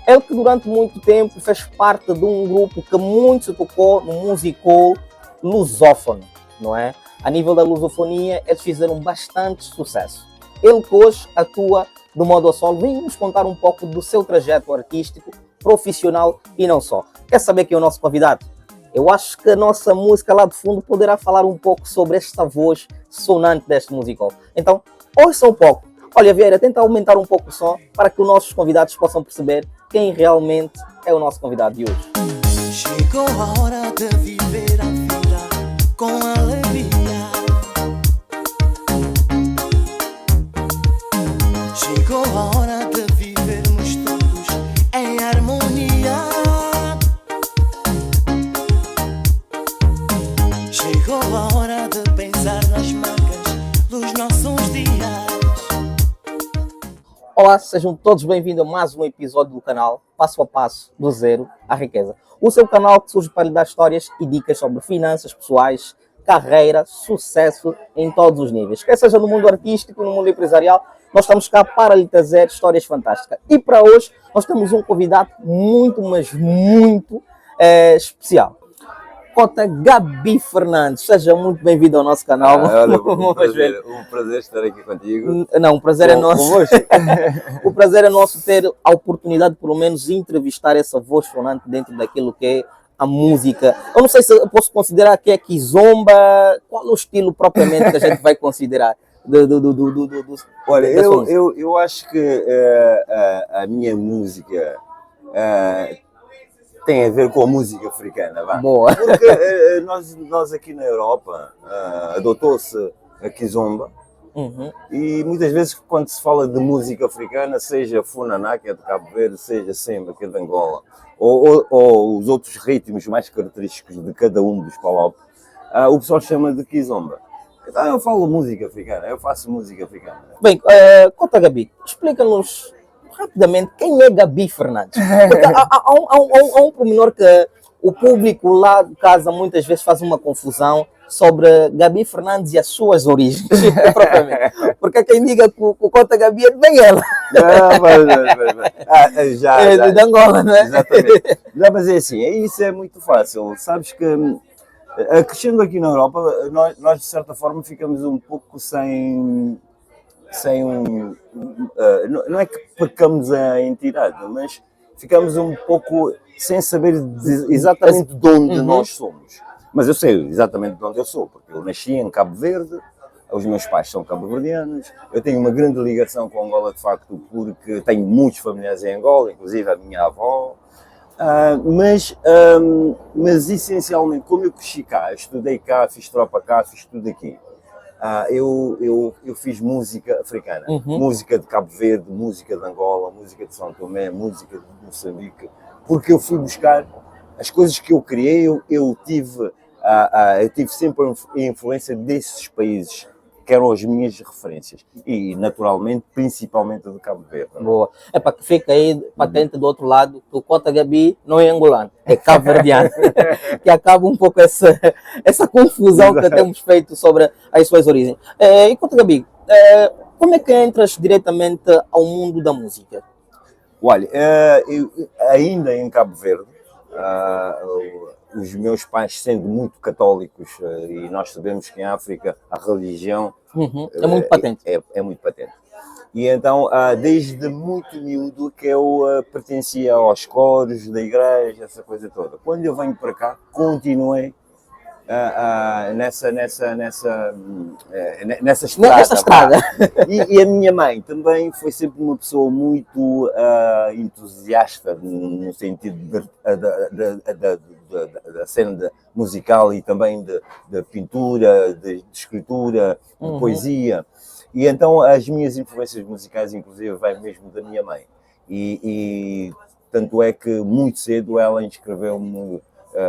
Ele que durante muito tempo fez parte de um grupo que muito se tocou no musical lusófono, não é? A nível da lusofonia, eles fizeram bastante sucesso. Ele que hoje atua do modo a solo, vem nos contar um pouco do seu trajeto artístico, profissional e não só. Quer saber quem é o nosso convidado? Eu acho que a nossa música lá de fundo poderá falar um pouco sobre esta voz sonante deste musical. Então, ouça um pouco. Olha, Vieira, tenta aumentar um pouco o som para que os nossos convidados possam perceber quem realmente é o nosso convidado de hoje. Chegou a hora de viver a vida com alegria. Chegou a hora de vivermos todos em harmonia. Chegou a hora de pensar nas marcas dos nossos dias. Olá, sejam todos bem-vindos a mais um episódio do canal Passo a Passo, do Zero à Riqueza. O seu canal que surge para lhe dar histórias e dicas sobre finanças pessoais, carreira, sucesso em todos os níveis. Quer seja no mundo artístico, no mundo empresarial, nós estamos cá para lhe trazer histórias fantásticas. E para hoje, nós temos um convidado muito, mas muito especial. Cota Gabi Fernandes, seja muito bem-vindo ao nosso canal. Olha, um prazer estar aqui contigo. Não, o prazer é nosso. O prazer é nosso ter a oportunidade, pelo menos, de entrevistar essa voz sonante dentro daquilo que é a música. Eu não sei se eu posso considerar que é kizomba. Qual é o estilo propriamente que a gente vai considerar? Olha, eu acho que a minha música tem a ver com a música africana, vá. Boa. Porque nós aqui na Europa adotou-se a kizomba. Uhum. E muitas vezes quando se fala de música africana, seja funaná, que é de Cabo Verde, seja semba, que é de Angola, ou os outros ritmos mais característicos de cada um dos palop, o pessoal chama de kizomba. Então eu falo música africana, eu faço música africana. Bem, Cota Gabi, explica-nos rapidamente quem é Gabi Fernandes. Porque há um pormenor que o público lá de casa muitas vezes faz uma confusão sobre Gabi Fernandes e as suas origens, propriamente. Porque quem diga que o Cota Gabi é bem ela. Já. De Angola, não é? Exatamente. Não, mas é assim, isso é muito fácil. Sabes que, crescendo aqui na Europa, nós de certa forma ficamos um pouco sem não é que percamos a entidade, mas ficamos um pouco sem saber exatamente de onde nós somos. Mas eu sei exatamente de onde eu sou, porque eu nasci em Cabo Verde, os meus pais são cabo-verdianos, eu tenho uma grande ligação com Angola, de facto, porque tenho muitos familiares em Angola, inclusive a minha avó. Mas essencialmente, como eu cresci cá, estudei cá, fiz tropa cá, fiz tudo aqui. Eu fiz música africana, música de Cabo Verde, música de Angola, música de São Tomé, música de Moçambique, porque eu fui buscar as coisas que eu criei, eu tive sempre a influência desses países, que eram as minhas referências, e naturalmente, principalmente de Cabo Verde. Boa. É para que fique aí patente do outro lado que o Cota Gabi não é angolano, é cabo-verdiano. Que acaba um pouco essa confusão que temos feito sobre as suas origens. E Cota Gabi, como é que entras diretamente ao mundo da música? Olha, eu, ainda em Cabo Verde, os meus pais sendo muito católicos, e nós sabemos que em África a religião é muito patente. É muito patente. E então, desde muito miúdo que eu pertencia aos coros da igreja, essa coisa toda. Quando eu venho para cá, continuei nessa estrada. E a minha mãe também foi sempre uma pessoa muito entusiasta no sentido da cena musical e também de pintura, de escritura, de poesia. E então as minhas influências musicais, inclusive, vêm mesmo da minha mãe. E tanto é que muito cedo ela inscreveu-me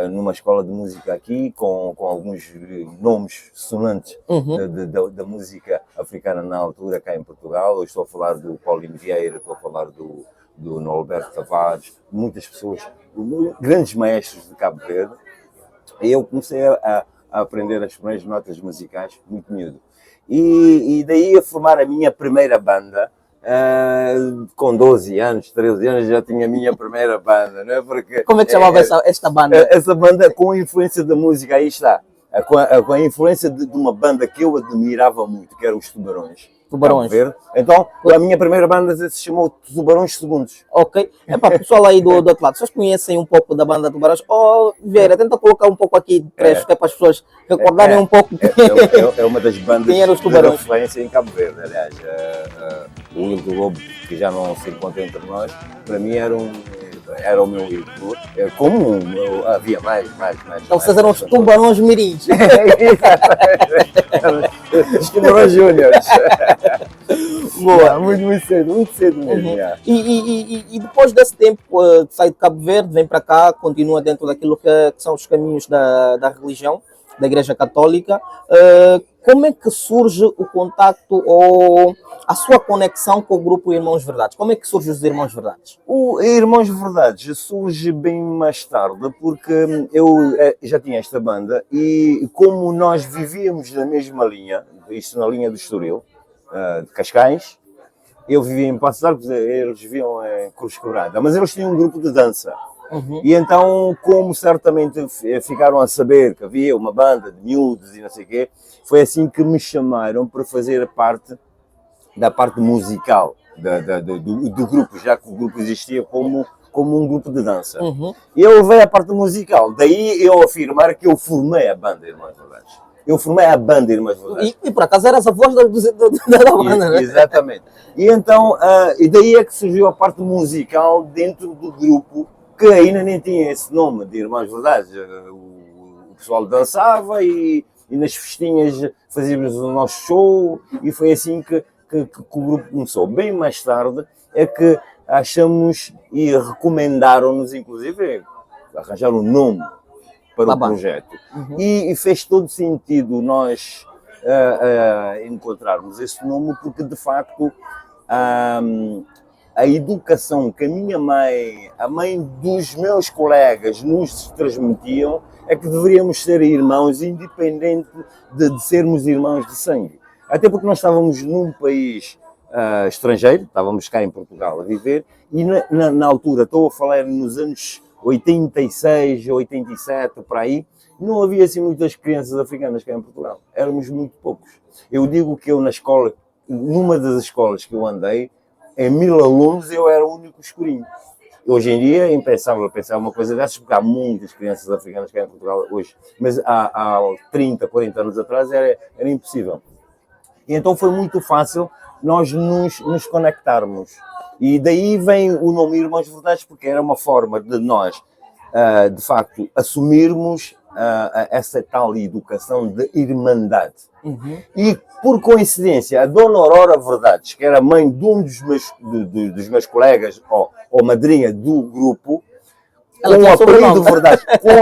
numa escola de música aqui, com alguns nomes sonantes da música africana na altura, cá em Portugal. Eu estou a falar do Paulinho Vieira, estou a falar do Norberto Tavares, muitas pessoas, grandes maestros de Cabo Verde. E eu comecei a aprender as primeiras notas musicais muito miúdo. E daí a formar a minha primeira banda, Com 12 anos, 13 anos, já tinha a minha primeira banda, não é? Porque, Como é que chamava esta banda? essa banda com a influência da música, aí está. Com a influência de uma banda que eu admirava muito, que eram os Tubarões. Tubarões. Cabo Verde. Então, a minha primeira banda se chamou Tubarões Segundos. Ok. É para o pessoal aí do outro lado, vocês conhecem um pouco da banda Tubarões? Oh, Vieira, tenta colocar um pouco aqui de trecho, que é para as pessoas recordarem um pouco. É uma das bandas Quem eram os de Tubarões? referência em Cabo Verde, aliás. O Will do Lobo, que já não se encontra entre nós, para mim era o meu ídolo. Havia mais. Então vocês eram os Tubarões Mirins. Os Tubarões Júniores. Boa. Muito cedo mesmo. Uhum. já. E depois desse tempo, sai de Cabo Verde, vem para cá, continua dentro daquilo que são os caminhos da religião, da Igreja Católica. Como é que surge o contacto ou a sua conexão com o grupo Irmãos Verdades? Como é que surge os Irmãos Verdades? O Irmãos Verdades surge bem mais tarde, porque eu já tinha esta banda e como nós vivíamos na mesma linha, isto na linha do Estoril, de Cascais, eu vivia em Passos de Arcos, eles viviam em Cruz Quebrada, mas eles tinham um grupo de dança. Uhum. E então, como certamente ficaram a saber que havia uma banda de miúdos e não sei o quê, foi assim que me chamaram para fazer parte da parte musical do grupo, já que o grupo existia como um grupo de dança. Uhum. E eu levei a parte musical, daí eu afirmar que eu formei a banda Irmãs Verdades. Eu formei a banda Irmãs Verdades. E por acaso eras a voz da banda, né? Exatamente. E então, e daí é que surgiu a parte musical dentro do grupo, que ainda nem tinha esse nome de Irmãs Verdades. O pessoal dançava e nas festinhas fazíamos o nosso show e foi assim que o grupo começou. Bem mais tarde é que achamos e recomendaram-nos, inclusive, arranjar um nome para o projeto. Uhum. E fez todo sentido nós encontrarmos esse nome, porque de facto a educação que a minha mãe, a mãe dos meus colegas nos transmitiam é que deveríamos ser irmãos, independente de sermos irmãos de sangue. Até porque nós estávamos num país estrangeiro, estávamos cá em Portugal a viver, e na altura, estou a falar nos anos 86, 87, por aí, não havia assim muitas crianças africanas cá em Portugal. Éramos muito poucos. Eu digo que eu na escola, numa das escolas que eu andei, em 1000 alunos eu era o único escurinho. Hoje em dia é impensável pensar uma coisa dessas, porque há muitas crianças africanas cá em Portugal hoje. Mas há 30, 40 anos atrás era impossível. E então foi muito fácil nós nos conectarmos. E daí vem o nome Irmãos Verdades, porque era uma forma de nós, de facto, assumirmos essa tal educação de irmandade. Uhum. E, por coincidência, a Dona Aurora Verdades, que era mãe de um dos meus colegas, ou madrinha do grupo, com o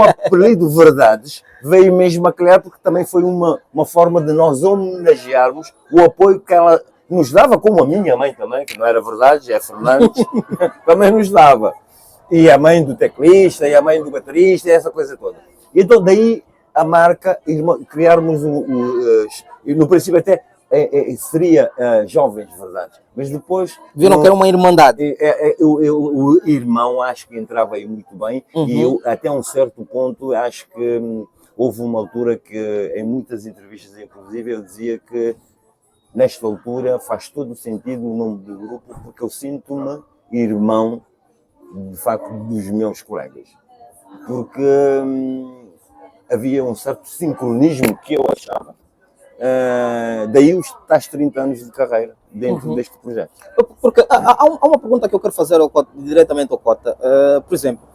apelido Verdades, veio mesmo a criar, porque também foi uma forma de nós homenagearmos o apoio que ela nos dava, como a minha mãe também, que não era Verdades, é Fernandes, também nos dava. E a mãe do teclista, e a mãe do baterista, e essa coisa toda. Então, daí a marca, criarmos no princípio até seria Jovens Verdades, mas depois... Viram que era uma irmandade. O irmão acho que entrava aí muito bem, Uhum. e eu, até um certo ponto, acho que houve uma altura que, em muitas entrevistas, inclusive, eu dizia que nesta altura faz todo o sentido o nome do grupo, porque eu sinto-me irmão, de facto, dos meus colegas. Porque havia um certo sincronismo que eu achava. Daí os tais 30 anos de carreira dentro deste projeto. Porque há uma pergunta que eu quero fazer diretamente ao Cota. Por exemplo,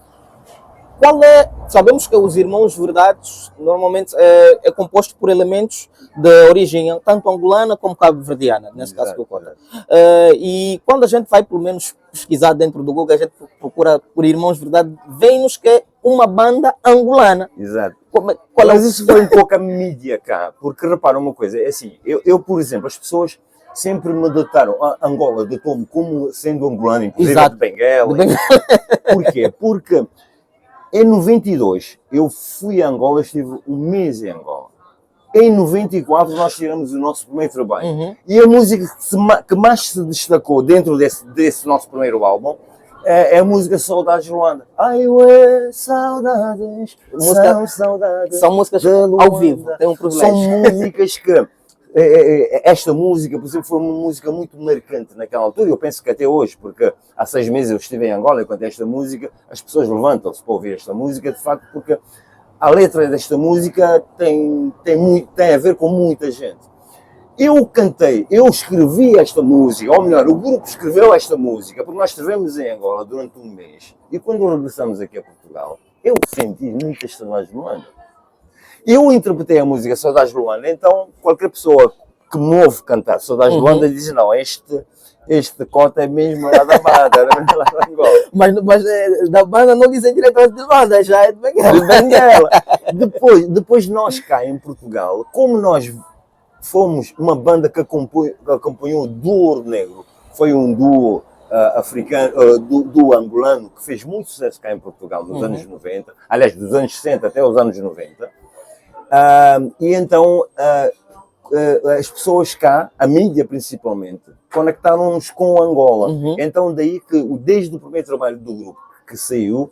sabemos que os Irmãos Verdades normalmente é composto por elementos de origem tanto angolana como cabo-verdiana, nesse caso do Cota. E quando a gente vai, pelo menos, pesquisar dentro do Google, a gente procura por Irmãos Verdade, vem-nos que é uma banda angolana. Exato. Mas isso foi um pouco a mídia cá, porque repara uma coisa, é assim, eu por exemplo, as pessoas sempre me dataram a Angola de como sendo angolano, inclusive de Benguela. Porquê? Porque em 92 eu fui a Angola, estive um mês em Angola. em 94 nós tiramos o nosso primeiro trabalho. Uhum. E a música que mais se destacou dentro desse nosso primeiro álbum é a música Saudades de Luanda. Ai, ué, saudades, são saudades. São músicas de Luanda. ao vivo, tem um privilégio. São músicas que... esta música, por exemplo, foi uma música muito marcante naquela altura. Eu penso que até hoje, porque há 6 meses eu estive em Angola e cantei esta música, as pessoas levantam-se para ouvir esta música, de facto, porque a letra desta música tem a ver com muita gente. Eu escrevi esta música, ou melhor, o grupo escreveu esta música, porque nós estivemos em Angola durante um mês, e quando regressamos aqui a Portugal, eu senti muitas saudades de Luanda. Eu interpretei a música Saudades de Luanda, então qualquer pessoa que me ouve cantar Saudades de Luanda diz, não, este cota é mesmo lá da banda, era mesmo lá da Angola. Mas da banda não dizem diretamente de Luanda, já é de Benguela. De Benguela. Depois nós cá em Portugal, como nós fomos uma banda que acompanhou o Duo Ouro Negro, foi um duo africano, duo angolano, que fez muito sucesso cá em Portugal nos anos 90, aliás, dos anos 60 até os anos 90. E então as pessoas cá, a mídia principalmente, conectaram-nos com Angola. Então daí que desde o primeiro trabalho do grupo que saiu,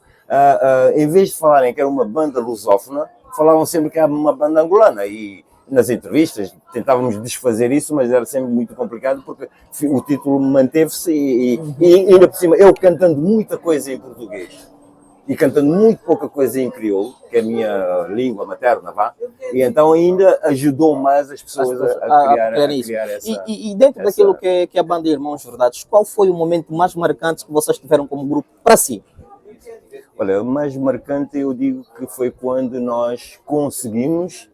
em vez de falarem que era uma banda lusófona, falavam sempre que era uma banda angolana. E nas entrevistas tentávamos desfazer isso, mas era sempre muito complicado porque o título manteve-se e ainda por cima eu cantando muita coisa em português e cantando muito pouca coisa em crioulo, que é a minha língua materna, vá, e então ainda ajudou mais as pessoas a criar essa... E dentro daquilo que é a banda Irmãos Verdades, qual foi o momento mais marcante que vocês tiveram como grupo para si? Olha, o mais marcante eu digo que foi quando nós conseguimos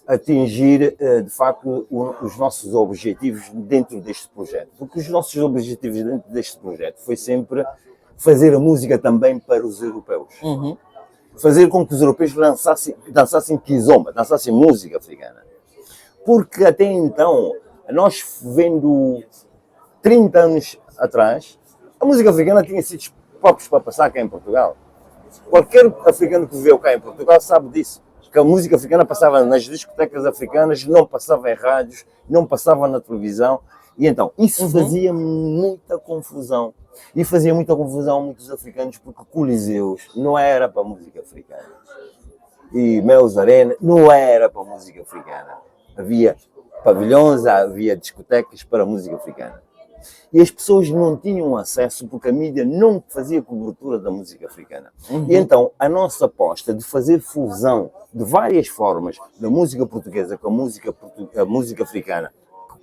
atingir, de facto, os nossos objetivos dentro deste projeto. Porque os nossos objetivos dentro deste projeto foi sempre fazer a música também para os europeus. Fazer com que os europeus dançassem kizomba, dançassem música africana. Porque até então, nós vendo 30 anos atrás, a música africana tinha sido próprios para passar cá em Portugal. Qualquer africano que viveu cá em Portugal sabe disso. Que a música africana passava nas discotecas africanas, não passava em rádios, não passava na televisão. E então, isso fazia muita confusão. E fazia muita confusão a muitos africanos, porque Coliseus não era para a música africana. E Meus Arena não era para a música africana. Havia pavilhões, havia discotecas para a música africana. E as pessoas não tinham acesso porque a mídia não fazia cobertura da música africana. E então a nossa aposta de fazer fusão de várias formas da música portuguesa com a música africana,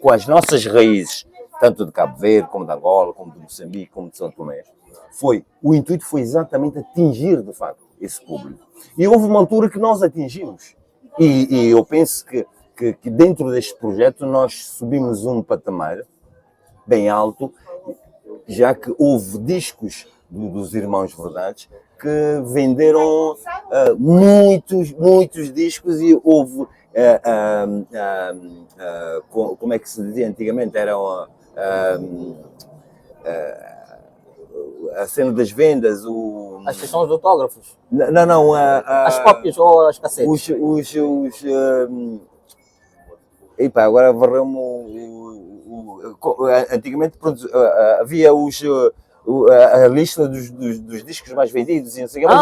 com as nossas raízes, tanto de Cabo Verde, como de Angola, como de Moçambique, como de São Tomé, o intuito foi exatamente atingir de facto esse público. E houve uma altura que nós atingimos. E eu penso que dentro deste projeto nós subimos um patamar bem alto, já que houve discos dos Irmãos Verdades que venderam muitos discos e houve, como é que se dizia antigamente, era a cena das vendas, As questões de autógrafos? Não, as cópias ou as cassetes? Agora varreu-me antigamente pronto, havia a lista dos discos mais vendidos e não sei o que,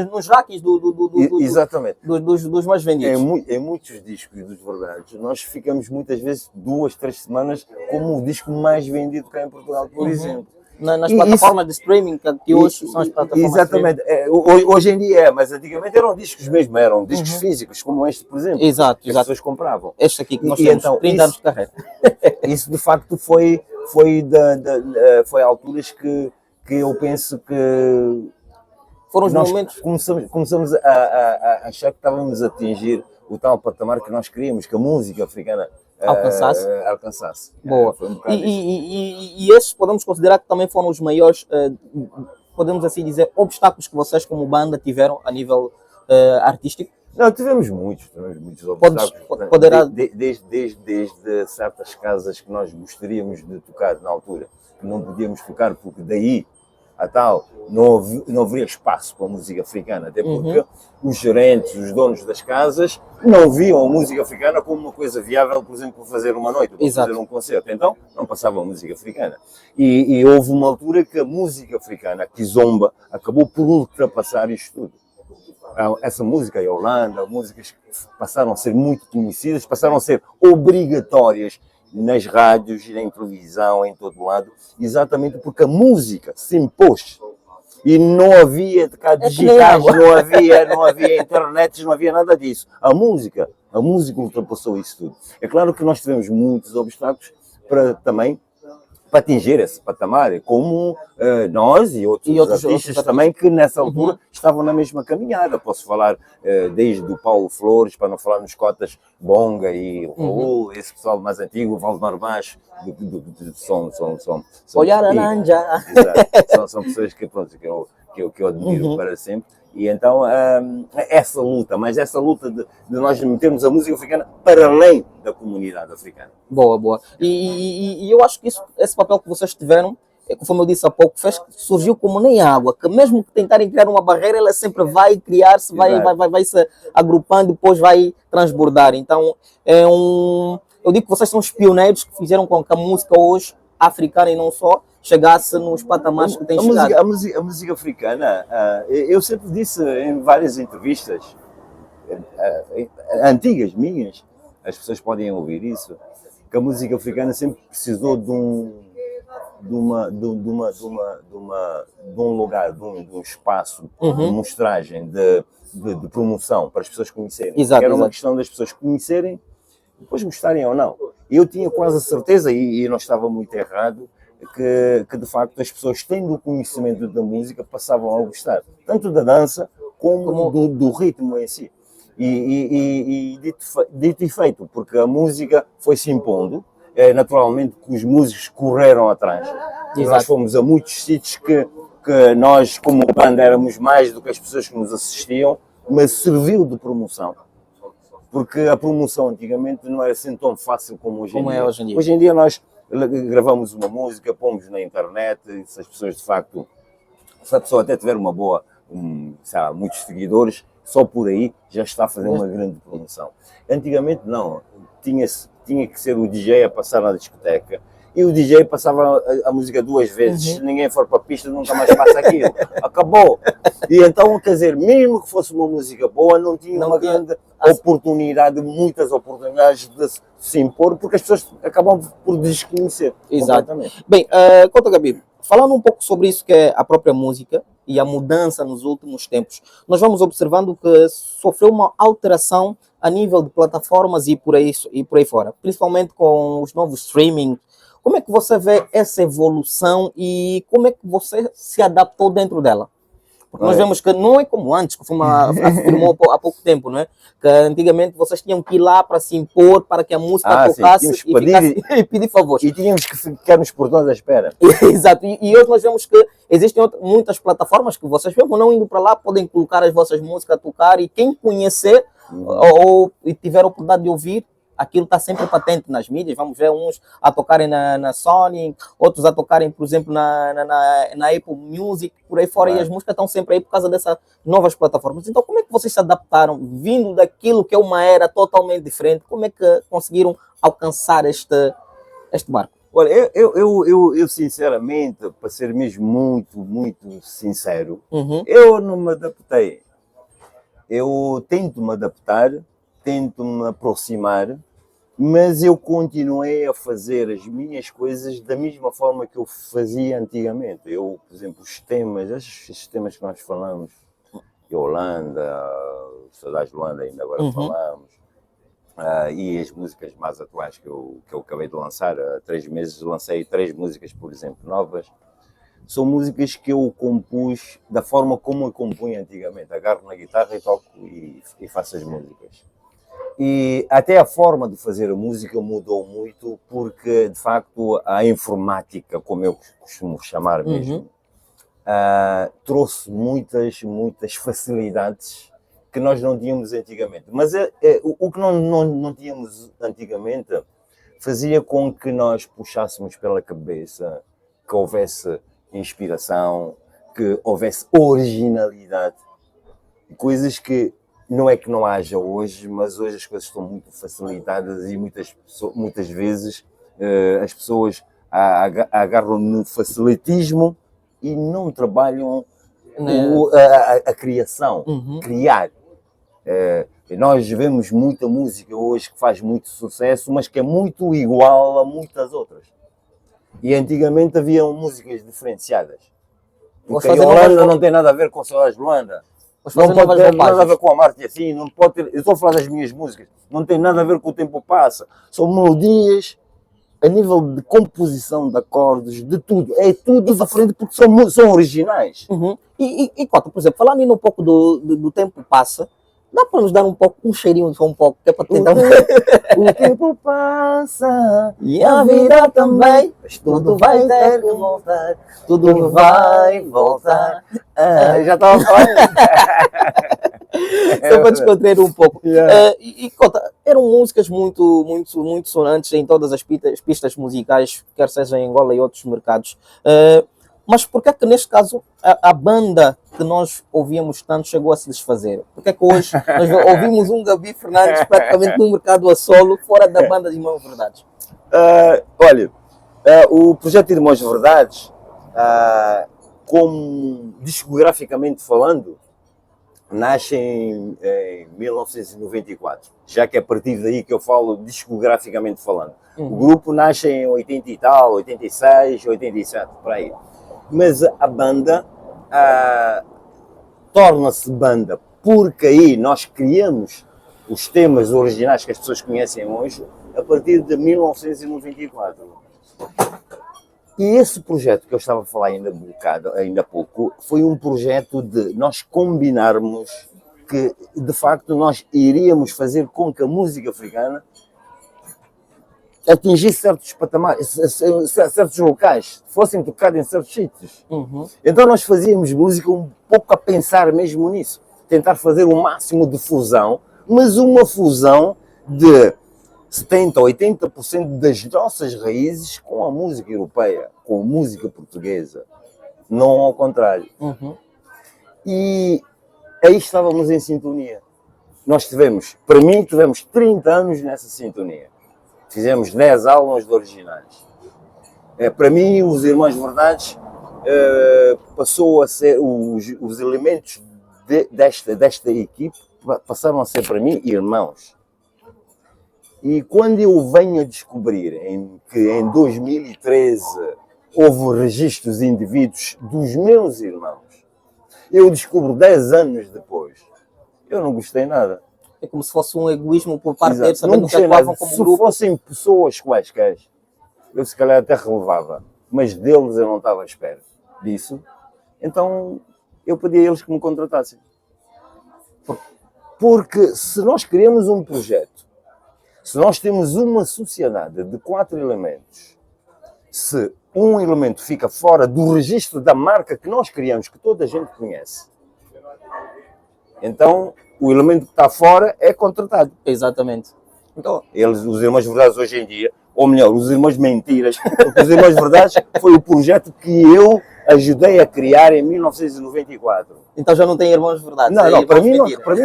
nos rankings exatamente. Dos mais vendidos. Em muitos discos dos Verdades, nós ficamos muitas vezes 2, 3 semanas como o disco mais vendido cá em Portugal, por exemplo. Nas plataformas de streaming, que hoje são as plataformas. Exatamente. Hoje em dia é, mas antigamente eram discos mesmo, eram discos físicos, como este, por exemplo. Exato. As pessoas compravam. Este aqui que nós temos, então, 30 anos de carreira. Isso de facto foi alturas que eu penso que foram os nós momentos. Começamos a achar que estávamos a atingir o tal patamar que nós queríamos, que a música africana alcançasse. Boa. Foi um bocado isso. E esses podemos considerar que também foram os maiores, podemos assim dizer, obstáculos que vocês como banda tiveram a nível artístico? Não, tivemos muitos obstáculos. Desde certas casas que nós gostaríamos de tocar na altura, que não podíamos tocar porque daí a tal, não haveria espaço para a música africana, até porque os gerentes, os donos das casas, não viam a música africana como uma coisa viável, por exemplo, para fazer uma noite, para fazer um concerto. Então, não passava a música africana. E houve uma altura que a música africana, a kizomba, acabou por ultrapassar isto tudo. Essa música, a Yolanda, músicas que passaram a ser muito conhecidas, passaram a ser obrigatórias nas rádios e na televisão, em todo lado, exatamente porque a música se impôs. E não havia digitais, não havia internet, não havia nada disso. A música ultrapassou isso tudo. É claro que nós tivemos muitos obstáculos para atingir esse patamar, como nós e outros artistas também que nessa altura estavam na mesma caminhada. Posso falar desde o Paulo Flores, para não falar nos cotas Bonga e Raul, esse pessoal mais antigo, o Valdemar Baixo, são pessoas que eu admiro para sempre. E então, essa luta de nós metermos a música africana para além da comunidade africana. Boa. E eu acho que esse papel que vocês tiveram, conforme eu disse há pouco, surgiu como nem água, que mesmo que tentarem criar uma barreira, ela sempre vai criar-se, vai se agrupando e depois vai transbordar. Então, eu digo que vocês são os pioneiros que fizeram com que a música hoje, africana e não só, chegasse nos patamares que tem chegado. A música africana, eu sempre disse em várias entrevistas antigas minhas, as pessoas podem ouvir isso, que a música africana sempre precisou de um lugar, de um espaço de mostragem, de promoção para as pessoas conhecerem. Era uma questão das pessoas conhecerem, depois gostarem ou não. Eu tinha quase a certeza, e não estava muito errado, que de facto as pessoas, tendo o conhecimento da música, passavam a gostar, tanto da dança como do ritmo em si. E dito e feito, porque a música foi se impondo, naturalmente que os músicos correram atrás. Nós fomos a muitos sítios que nós, como banda, éramos mais do que as pessoas que nos assistiam, mas serviu de promoção. Porque a promoção antigamente não era assim tão fácil como hoje em dia. Hoje em dia nós gravamos uma música, pomos na internet, e se as pessoas de facto, se a pessoa até tiver uma boa, muitos seguidores, só por aí já está a fazer uma grande promoção. Antigamente não, tinha que ser o DJ a passar na discoteca, e o DJ passava a música 2 vezes, se ninguém for para a pista nunca mais passa aquilo, acabou. E então, quer dizer, mesmo que fosse uma música boa, não tinha uma grande oportunidade, muitas oportunidades de se impor, porque as pessoas acabam por desconhecer. Exatamente. Bem, conta, Gabi, falando um pouco sobre isso que é a própria música e a mudança nos últimos tempos, nós vamos observando que sofreu uma alteração a nível de plataformas e por aí fora, principalmente com os novos streaming. Como é que você vê essa evolução e como é que você se adaptou dentro dela? Porque nós vemos que não é como antes, que afirmou há pouco tempo, não é? Que antigamente vocês tinham que ir lá para se impor, para que a música tocasse e pedir favores. E tínhamos que ficar nos portões à espera. Exato. E hoje nós vemos que existem muitas plataformas que vocês, mesmo não indo para lá, podem colocar as vossas músicas a tocar e quem conhecer ou tiver a oportunidade de ouvir, aquilo está sempre patente nas mídias. Vamos ver uns a tocarem na Sony, outros a tocarem, por exemplo, na Apple Music, por aí fora, e as músicas estão sempre aí por causa dessas novas plataformas. Então, como é que vocês se adaptaram, vindo daquilo que é uma era totalmente diferente? Como é que conseguiram alcançar este marco? Olha, eu sinceramente, para ser mesmo muito, muito sincero, eu não me adaptei. Eu tento me adaptar, tento me aproximar, mas eu continuei a fazer as minhas coisas da mesma forma que eu fazia antigamente. Eu, por exemplo, estes temas que nós falamos, Yolanda, Saudades de Luanda, ainda agora falamos, e as músicas mais atuais que eu acabei de lançar, há 3 meses lancei 3 músicas, por exemplo, novas. São músicas que eu compus da forma como eu compunha antigamente. Agarro na guitarra e toco e faço as músicas. E até a forma de fazer a música mudou muito, porque de facto a informática, como eu costumo chamar mesmo, trouxe muitas facilidades que nós não tínhamos antigamente. Mas o que não tínhamos antigamente fazia com que nós puxássemos pela cabeça, que houvesse inspiração, que houvesse originalidade, coisas que não é que não haja hoje, mas hoje as coisas estão muito facilitadas e muitas vezes as pessoas agarram no facilitismo e não trabalham a criação, criar. Nós vemos muita música hoje que faz muito sucesso, mas que é muito igual a muitas outras. E antigamente haviam músicas diferenciadas. Porque a Holanda não tem nada a ver com Saudades de Luanda. Não pode ter nada a ver com a Marte assim, não pode ter. Eu estou a falar das minhas músicas, não tem nada a ver com o tempo passa. São melodias a nível de composição de acordes, de tudo. É tudo diferente porque são originais. E Cota, por exemplo, falando um pouco do tempo passa, dá para nos dar um cheirinho só um pouco, que é para tentar... O tempo passa e a vida também, mas tudo vai ter que voltar, tudo vai voltar. Já estava falando. Só para descontrair um pouco. Cota, eram músicas muito sonantes em todas as pistas musicais, quer seja em Angola e outros mercados. Mas por que é que neste caso a banda que nós ouvíamos tanto chegou a se desfazer? Por que é que hoje nós ouvimos um Gabi Fernandes praticamente no mercado a solo, fora da banda de Irmãos Verdades? Olha, o projeto Irmãos Verdades, como discograficamente falando, nasce em 1994, já que é a partir daí que eu falo discograficamente falando. O grupo nasce em 80 e tal, 86, 87, por aí. Mas a banda torna-se banda porque aí nós criamos os temas originais que as pessoas conhecem hoje a partir de 1994. E esse projeto que eu estava a falar ainda há pouco, foi um projeto de nós combinarmos que, de facto, nós iríamos fazer com que a música africana atingisse certos patamares, certos locais, fossem tocados em certos sítios. Então nós fazíamos música um pouco a pensar mesmo nisso, tentar fazer o máximo de fusão, mas uma fusão de 70% ou 80% das nossas raízes com a música europeia, com a música portuguesa, não ao contrário. E aí estávamos em sintonia. Nós para mim, tivemos 30 anos nessa sintonia. Fizemos 10 álbuns de originais. Para mim, os Irmãos Verdades passou a ser, os elementos desta equipe passaram a ser para mim irmãos. E quando eu venho a descobrir que em 2013 houve registros de indivíduos dos meus irmãos, eu descubro 10 anos depois, eu não gostei nada. É como se fosse um egoísmo por parte deles, sabendo que atuavam como grupo. Se fossem pessoas quaisquer, eu se calhar até relevava, mas deles eu não estava à espera disso. Então eu pedi a eles que me contratassem. Porque se nós criamos um projeto, se nós temos uma sociedade de 4 elementos, se um elemento fica fora do registro da marca que nós criamos, que toda a gente conhece, então o elemento que está fora é contratado. Exatamente. Então, os Irmãos Verdades hoje em dia, ou melhor, os Irmãos Mentiras, porque os Irmãos Verdades foi o projeto que eu ajudei a criar em 1994. Então já não tem Irmãos Verdades? Não, para mim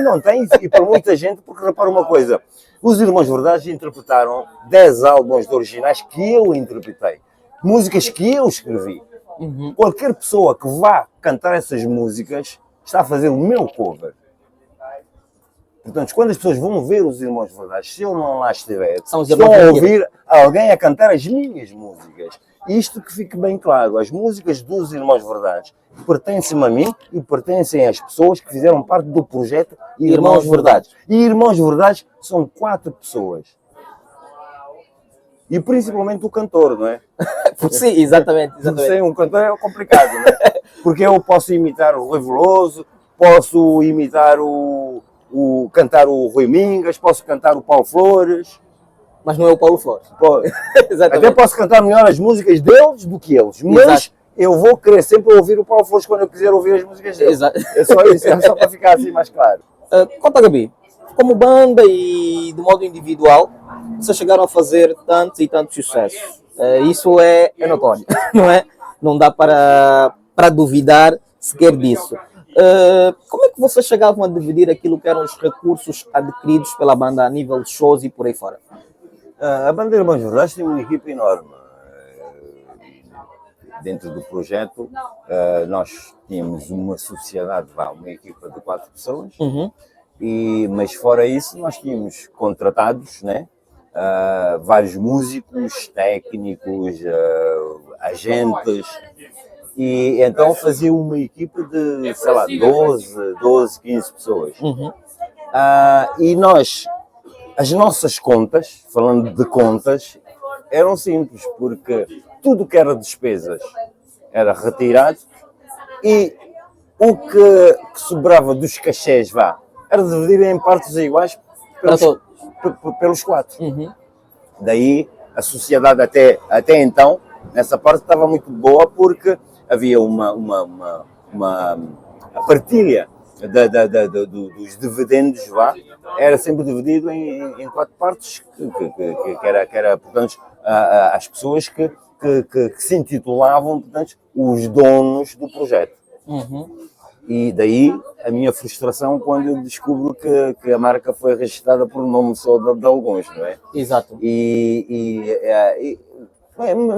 não tem, e para muita gente, porque repara uma coisa, os Irmãos Verdades interpretaram 10 álbuns de originais que eu interpretei, músicas que eu escrevi. Qualquer pessoa que vá cantar essas músicas está a fazer o meu cover. Portanto, quando as pessoas vão ver os Irmãos Verdades, se eu não lá estiver, estão a ouvir alguém a cantar as minhas músicas. Isto que fique bem claro, as músicas dos Irmãos Verdades pertencem a mim e pertencem às pessoas que fizeram parte do projeto Irmãos Verdades. E Irmãos Verdades são 4 pessoas. E principalmente o cantor, não é? Sim, exatamente. Ser um cantor é complicado, não é? Porque eu posso imitar o Rui Veloso, posso imitar cantar o Rui Mingas, posso cantar o Paulo Flores. Mas não é o Paulo Flores. Até posso cantar melhor as músicas deles do que eles, mas eu vou querer sempre ouvir o Paulo Flores quando eu quiser ouvir as músicas dele. É só isso, é só para ficar assim mais claro. Conta, Gabi, como banda e de modo individual, vocês chegaram a fazer tantos e tantos sucessos. Isso é notório, não é? Não dá para para duvidar sequer disso. Como é que vocês chegavam a dividir aquilo que eram os recursos adquiridos pela banda a nível de shows e por aí fora? A banda Irmãos Verdades tem uma equipe enorme. Dentro do projeto, nós tínhamos uma sociedade, uma equipa de 4 pessoas, mas fora isso nós tínhamos contratados, né? Vários músicos, técnicos, agentes, e então fazia uma equipa de, sei lá, 12, 15 pessoas. E nós, as nossas contas, falando de contas, eram simples, porque tudo que era despesas era retirado e o que sobrava dos cachês, era dividido em partes iguais pelos 4. Daí a sociedade até então, nessa parte estava muito boa porque havia uma partilha dos dividendos, era sempre dividido em 4 partes, que era portanto, as pessoas que se intitulavam, portanto, os donos do projeto. E daí a minha frustração quando eu descubro que a marca foi registrada por um nome só de alguns, não é? Exato.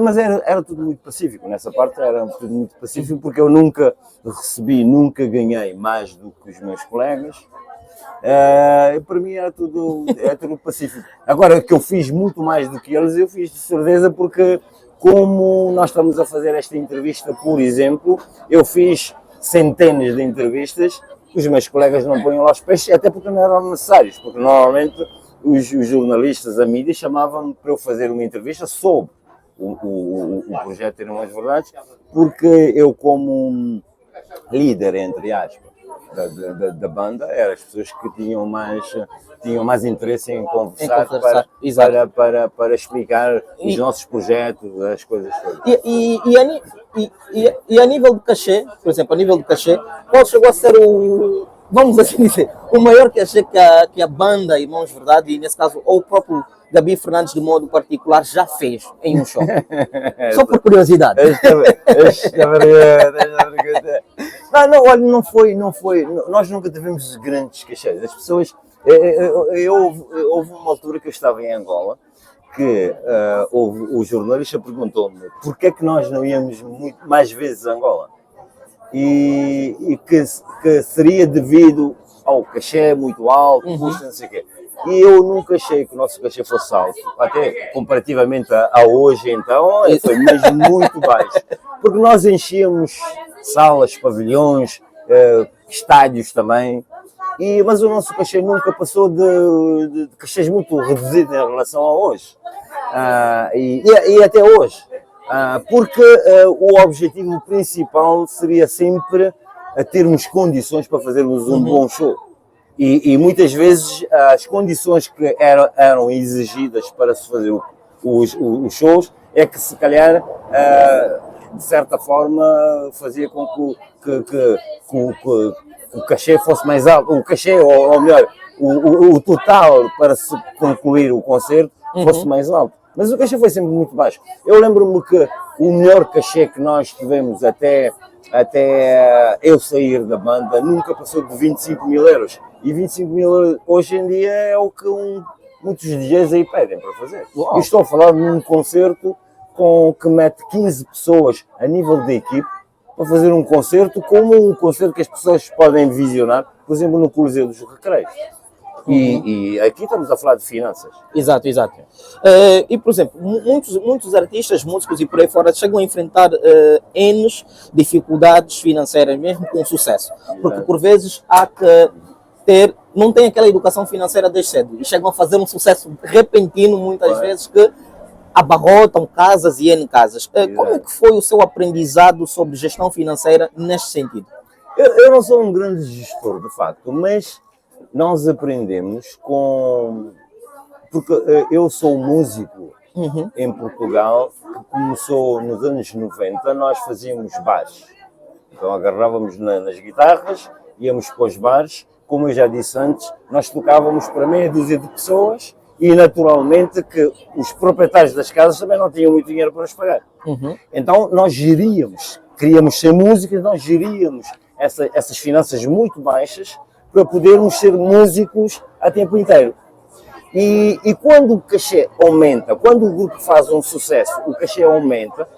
Mas era tudo muito pacífico, nessa parte era tudo muito pacífico, porque eu nunca ganhei mais do que os meus colegas. Para mim era tudo pacífico. Agora, que eu fiz muito mais do que eles, eu fiz de certeza, porque como nós estamos a fazer esta entrevista, por exemplo, eu fiz centenas de entrevistas que os meus colegas não põem lá os pés, até porque não eram necessários, porque normalmente os jornalistas, a mídia, chamavam-me para eu fazer uma entrevista sobre o projeto Irmãos Verdades, porque eu, como líder, entre aspas, da banda, eram as pessoas que tinham mais interesse em conversar para explicar os nossos projetos, as coisas todas. E a nível de cachê, por exemplo, qual chegou a ser vamos assim dizer, o maior cachê que a banda Irmãos Verdade, e nesse caso, ou o próprio Gabi Fernandes, de modo particular, já fez em um show? Só por curiosidade. Não, olha, não foi. Nós nunca tivemos grandes cachês. As pessoas. Houve uma altura que eu estava em Angola que o jornalista perguntou-me porquê é que nós não íamos muito mais vezes a Angola. E que seria devido ao cachê muito alto, não sei o quê. E eu nunca achei que o nosso cachê fosse alto, até comparativamente a hoje, então, foi mesmo muito baixo. Porque nós enchíamos salas, pavilhões, estádios também, mas o nosso cachê nunca passou de cachês muito reduzidos em relação a hoje. E até hoje. Porque o objetivo principal seria sempre termos condições para fazermos um bom show. E muitas vezes as condições que eram exigidas para se fazer os shows é que, se calhar, de certa forma, fazia com que o cachê fosse mais alto. O cachê, ou melhor, o total para se concluir o concerto fosse mais alto. Mas o cachê foi sempre muito baixo. Eu lembro-me que o melhor cachê que nós tivemos até eu sair da banda nunca passou de 25 mil euros. E 25 mil euros hoje em dia é o que muitos DJs aí pedem para fazer. E estou a falar de um concerto que mete 15 pessoas a nível de equipe para fazer um concerto como um concerto que as pessoas podem visionar, por exemplo, no Coliseu dos Recreios. E aqui estamos a falar de finanças. Exato. E, por exemplo, muitos artistas, músicos e por aí fora chegam a enfrentar N dificuldades financeiras, mesmo com sucesso. Porque, por vezes, há que não tem aquela educação financeira desde cedo. E chegam a fazer um sucesso repentino, muitas vezes, que abarrotam casas e N casas. Como é que foi o seu aprendizado sobre gestão financeira neste sentido? Eu não sou um grande gestor, de facto, mas nós aprendemos porque eu sou um músico em Portugal que começou nos anos 90, nós fazíamos bares. Então agarrávamos nas guitarras, íamos para os bares, como eu já disse antes, nós tocávamos para meia dúzia de pessoas e naturalmente que os proprietários das casas também não tinham muito dinheiro para nos pagar. Então nós geríamos queríamos ser músicos, nós geríamos essas finanças muito baixas para podermos ser músicos a tempo inteiro. E quando o cachê aumenta, quando o grupo faz um sucesso, o cachê aumenta,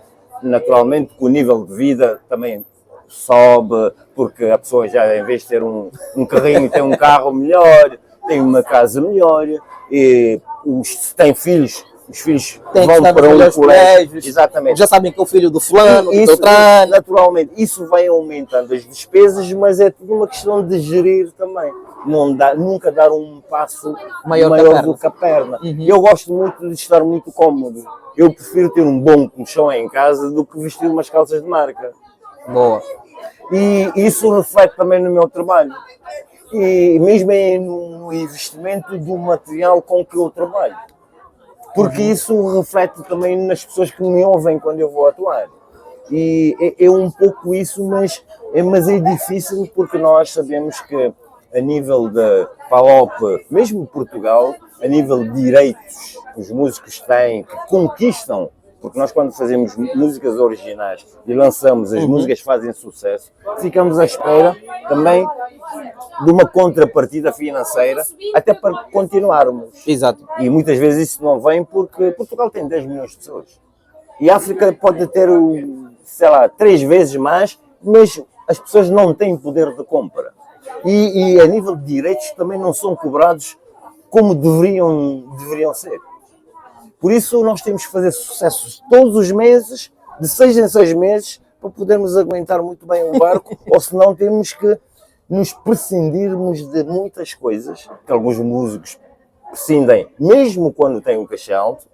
naturalmente que o nível de vida também sobe, porque a pessoa já, em vez de ter um carrinho, tem um carro melhor, tem uma casa melhor, e se tem filhos, os filhos Tem que vão estar para nos um melhores colégio. colégios. Exatamente. Já sabem que é o filho do fulano, do Isso, Beltrano. naturalmente, isso vai aumentando as despesas, mas é tudo uma questão de gerir também. Nunca dar um passo Maior do que a perna. Uhum. Eu gosto muito de estar muito cómodo. Eu prefiro ter um bom colchão em casa do que vestir umas calças de marca. Boa. E isso reflete também no meu trabalho. E mesmo no investimento do material com que eu trabalho. Porque isso reflete também nas pessoas que me ouvem quando eu vou atuar. E é um pouco isso, mas é difícil porque nós sabemos que a nível da PAOP, mesmo Portugal, a nível de direitos que os músicos têm, que conquistam, porque nós quando fazemos músicas originais e lançamos, as músicas fazem sucesso, ficamos à espera também de uma contrapartida financeira, até para continuarmos. Exato. E muitas vezes isso não vem porque Portugal tem 10 milhões de pessoas. E a África pode ter, sei lá, 3 vezes mais, mas as pessoas não têm poder de compra. E a nível de direitos também não são cobrados como deveriam ser. Por isso nós temos que fazer sucessos todos os meses, de 6 em 6 meses, para podermos aguentar muito bem o barco, ou senão temos que nos prescindirmos de muitas coisas, que alguns músicos prescindem, mesmo quando têm um cachê alto,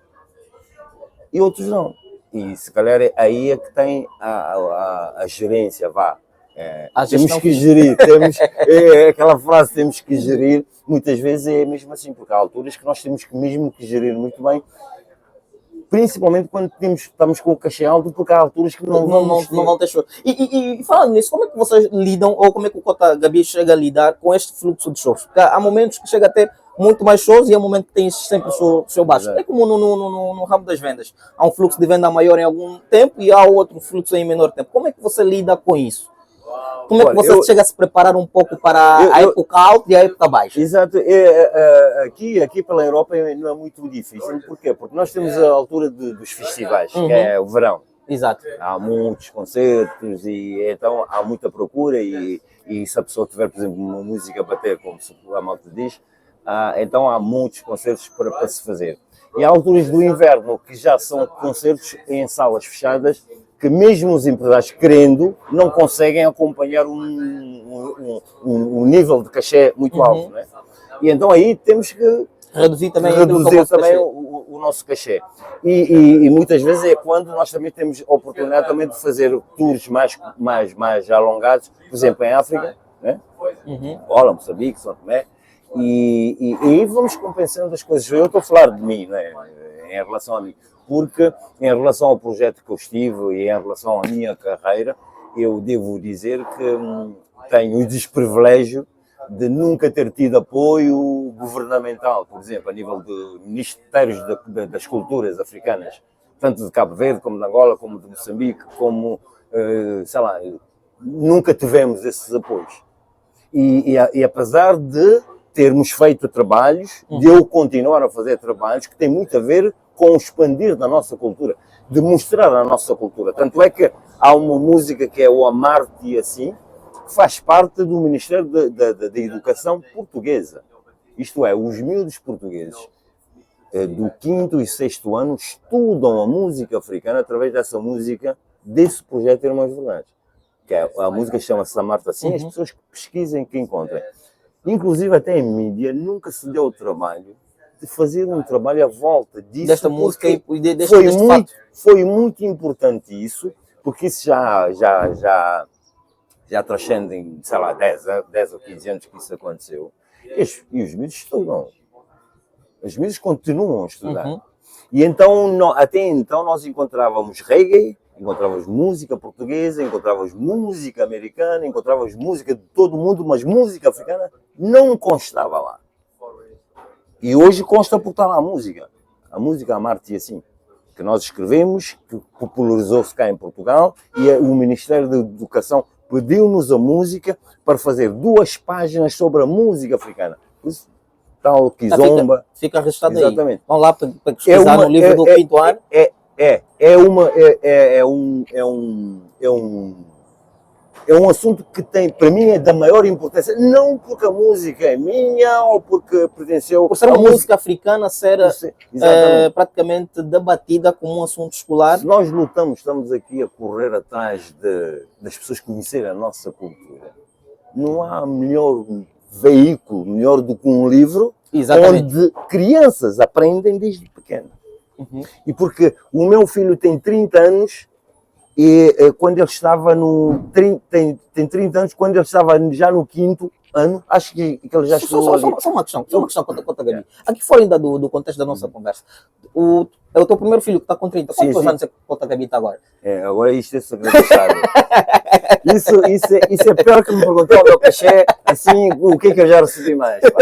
e outros não. E se calhar aí é que tem a gerência, vá. Temos que gerir, aquela frase temos que gerir, muitas vezes é mesmo assim, porque há alturas que nós temos que mesmo que gerir muito bem, principalmente quando estamos com o cachê alto, porque há alturas que não vão ter show. E falando nisso, como é que vocês lidam, ou como é que o Cota Gabi chega a lidar com este fluxo de shows? Porque há momentos que chega a ter muito mais shows e há momentos que tem sempre o seu baixo. É como no ramo das vendas. Há um fluxo de venda maior em algum tempo e há outro fluxo em menor tempo. Como é que você lida com isso? Como é que você chega a se preparar um pouco para a época alta e a época baixa? Exato. Aqui pela Europa não é muito difícil. Porquê? Porque nós temos a altura dos festivais, que é o verão. Exato. Há muitos concertos e então há muita procura e se a pessoa tiver, por exemplo, uma música a bater, como a malta diz, então há muitos concertos para se fazer. E há alturas do inverno que já são concertos em salas fechadas, que mesmo os empresários querendo, não conseguem acompanhar um nível de cachê muito alto. Né? E então aí temos que reduzir também o nosso cachê. E muitas vezes é quando nós também temos a oportunidade também de fazer tours mais alongados, por exemplo, em África, né? Angola, Moçambique, São Tomé, e aí vamos compensando as coisas. Eu estou a falar de mim, né? Em relação a mim. Porque em relação ao projeto que eu estive e em relação à minha carreira, eu devo dizer que tenho o desprivilégio de nunca ter tido apoio governamental, por exemplo, a nível de ministérios das culturas africanas, tanto de Cabo Verde, como de Angola, como de Moçambique, como, sei lá, nunca tivemos esses apoios. E apesar de termos feito trabalhos, de eu continuar a fazer trabalhos que têm muito a ver com o expandir da nossa cultura, de mostrar a nossa cultura. Tanto é que há uma música que é o Amar-te Assim, que faz parte do Ministério da Educação Portuguesa. Isto é, os miúdos portugueses do 5º e 6º ano estudam a música africana através dessa música, desse projeto Irmãos Verdades. Que a música chama-se Amar-te Assim, as pessoas que pesquisem, que encontrem. Inclusive até em mídia nunca se deu o trabalho de fazer um trabalho à volta disso. Desta música e deste fato. Foi muito importante isso, porque isso já transcendem, sei lá, 10 ou 15 anos que isso aconteceu. E os miúdos estudam. Os miúdos continuam a estudar. E então, até então, nós encontrávamos reggae, encontrávamos música portuguesa, encontrávamos música americana, encontrávamos música de todo mundo, mas música africana não constava lá. E hoje consta por estar lá a música Amar-te Assim. que nós escrevemos, que popularizou-se cá em Portugal, e o Ministério da Educação pediu-nos a música para fazer 2 páginas sobre a música africana. Isso, tal Kizomba. Fica registrado Exatamente. aí. Vamos lá para pesquisar no livro do quinto ano. É um assunto que tem, para mim, é da maior importância, não porque a música é minha ou porque pertenceu Por ser uma música africana ser Exatamente. praticamente debatida como um assunto escolar. Se nós lutamos, estamos aqui a correr atrás das pessoas conhecerem a nossa cultura, não há melhor veículo, melhor do que um livro, Exatamente. onde crianças aprendem desde pequeno. Uhum. E porque o meu filho tem 30 anos, e quando ele estava tem 30 anos, quando ele estava já no 5º ano, acho que ele já estudou ali. Só uma questão, conta, Gabi. Aqui fora ainda do contexto da nossa conversa. É o teu primeiro filho que está com 30. Quantos Sim. anos é que a Gabi está agora? Agora isto é segredo de Estado. Isso é pior que me perguntou ao meu cachê, assim, o que é que eu já recebi mais. Pá.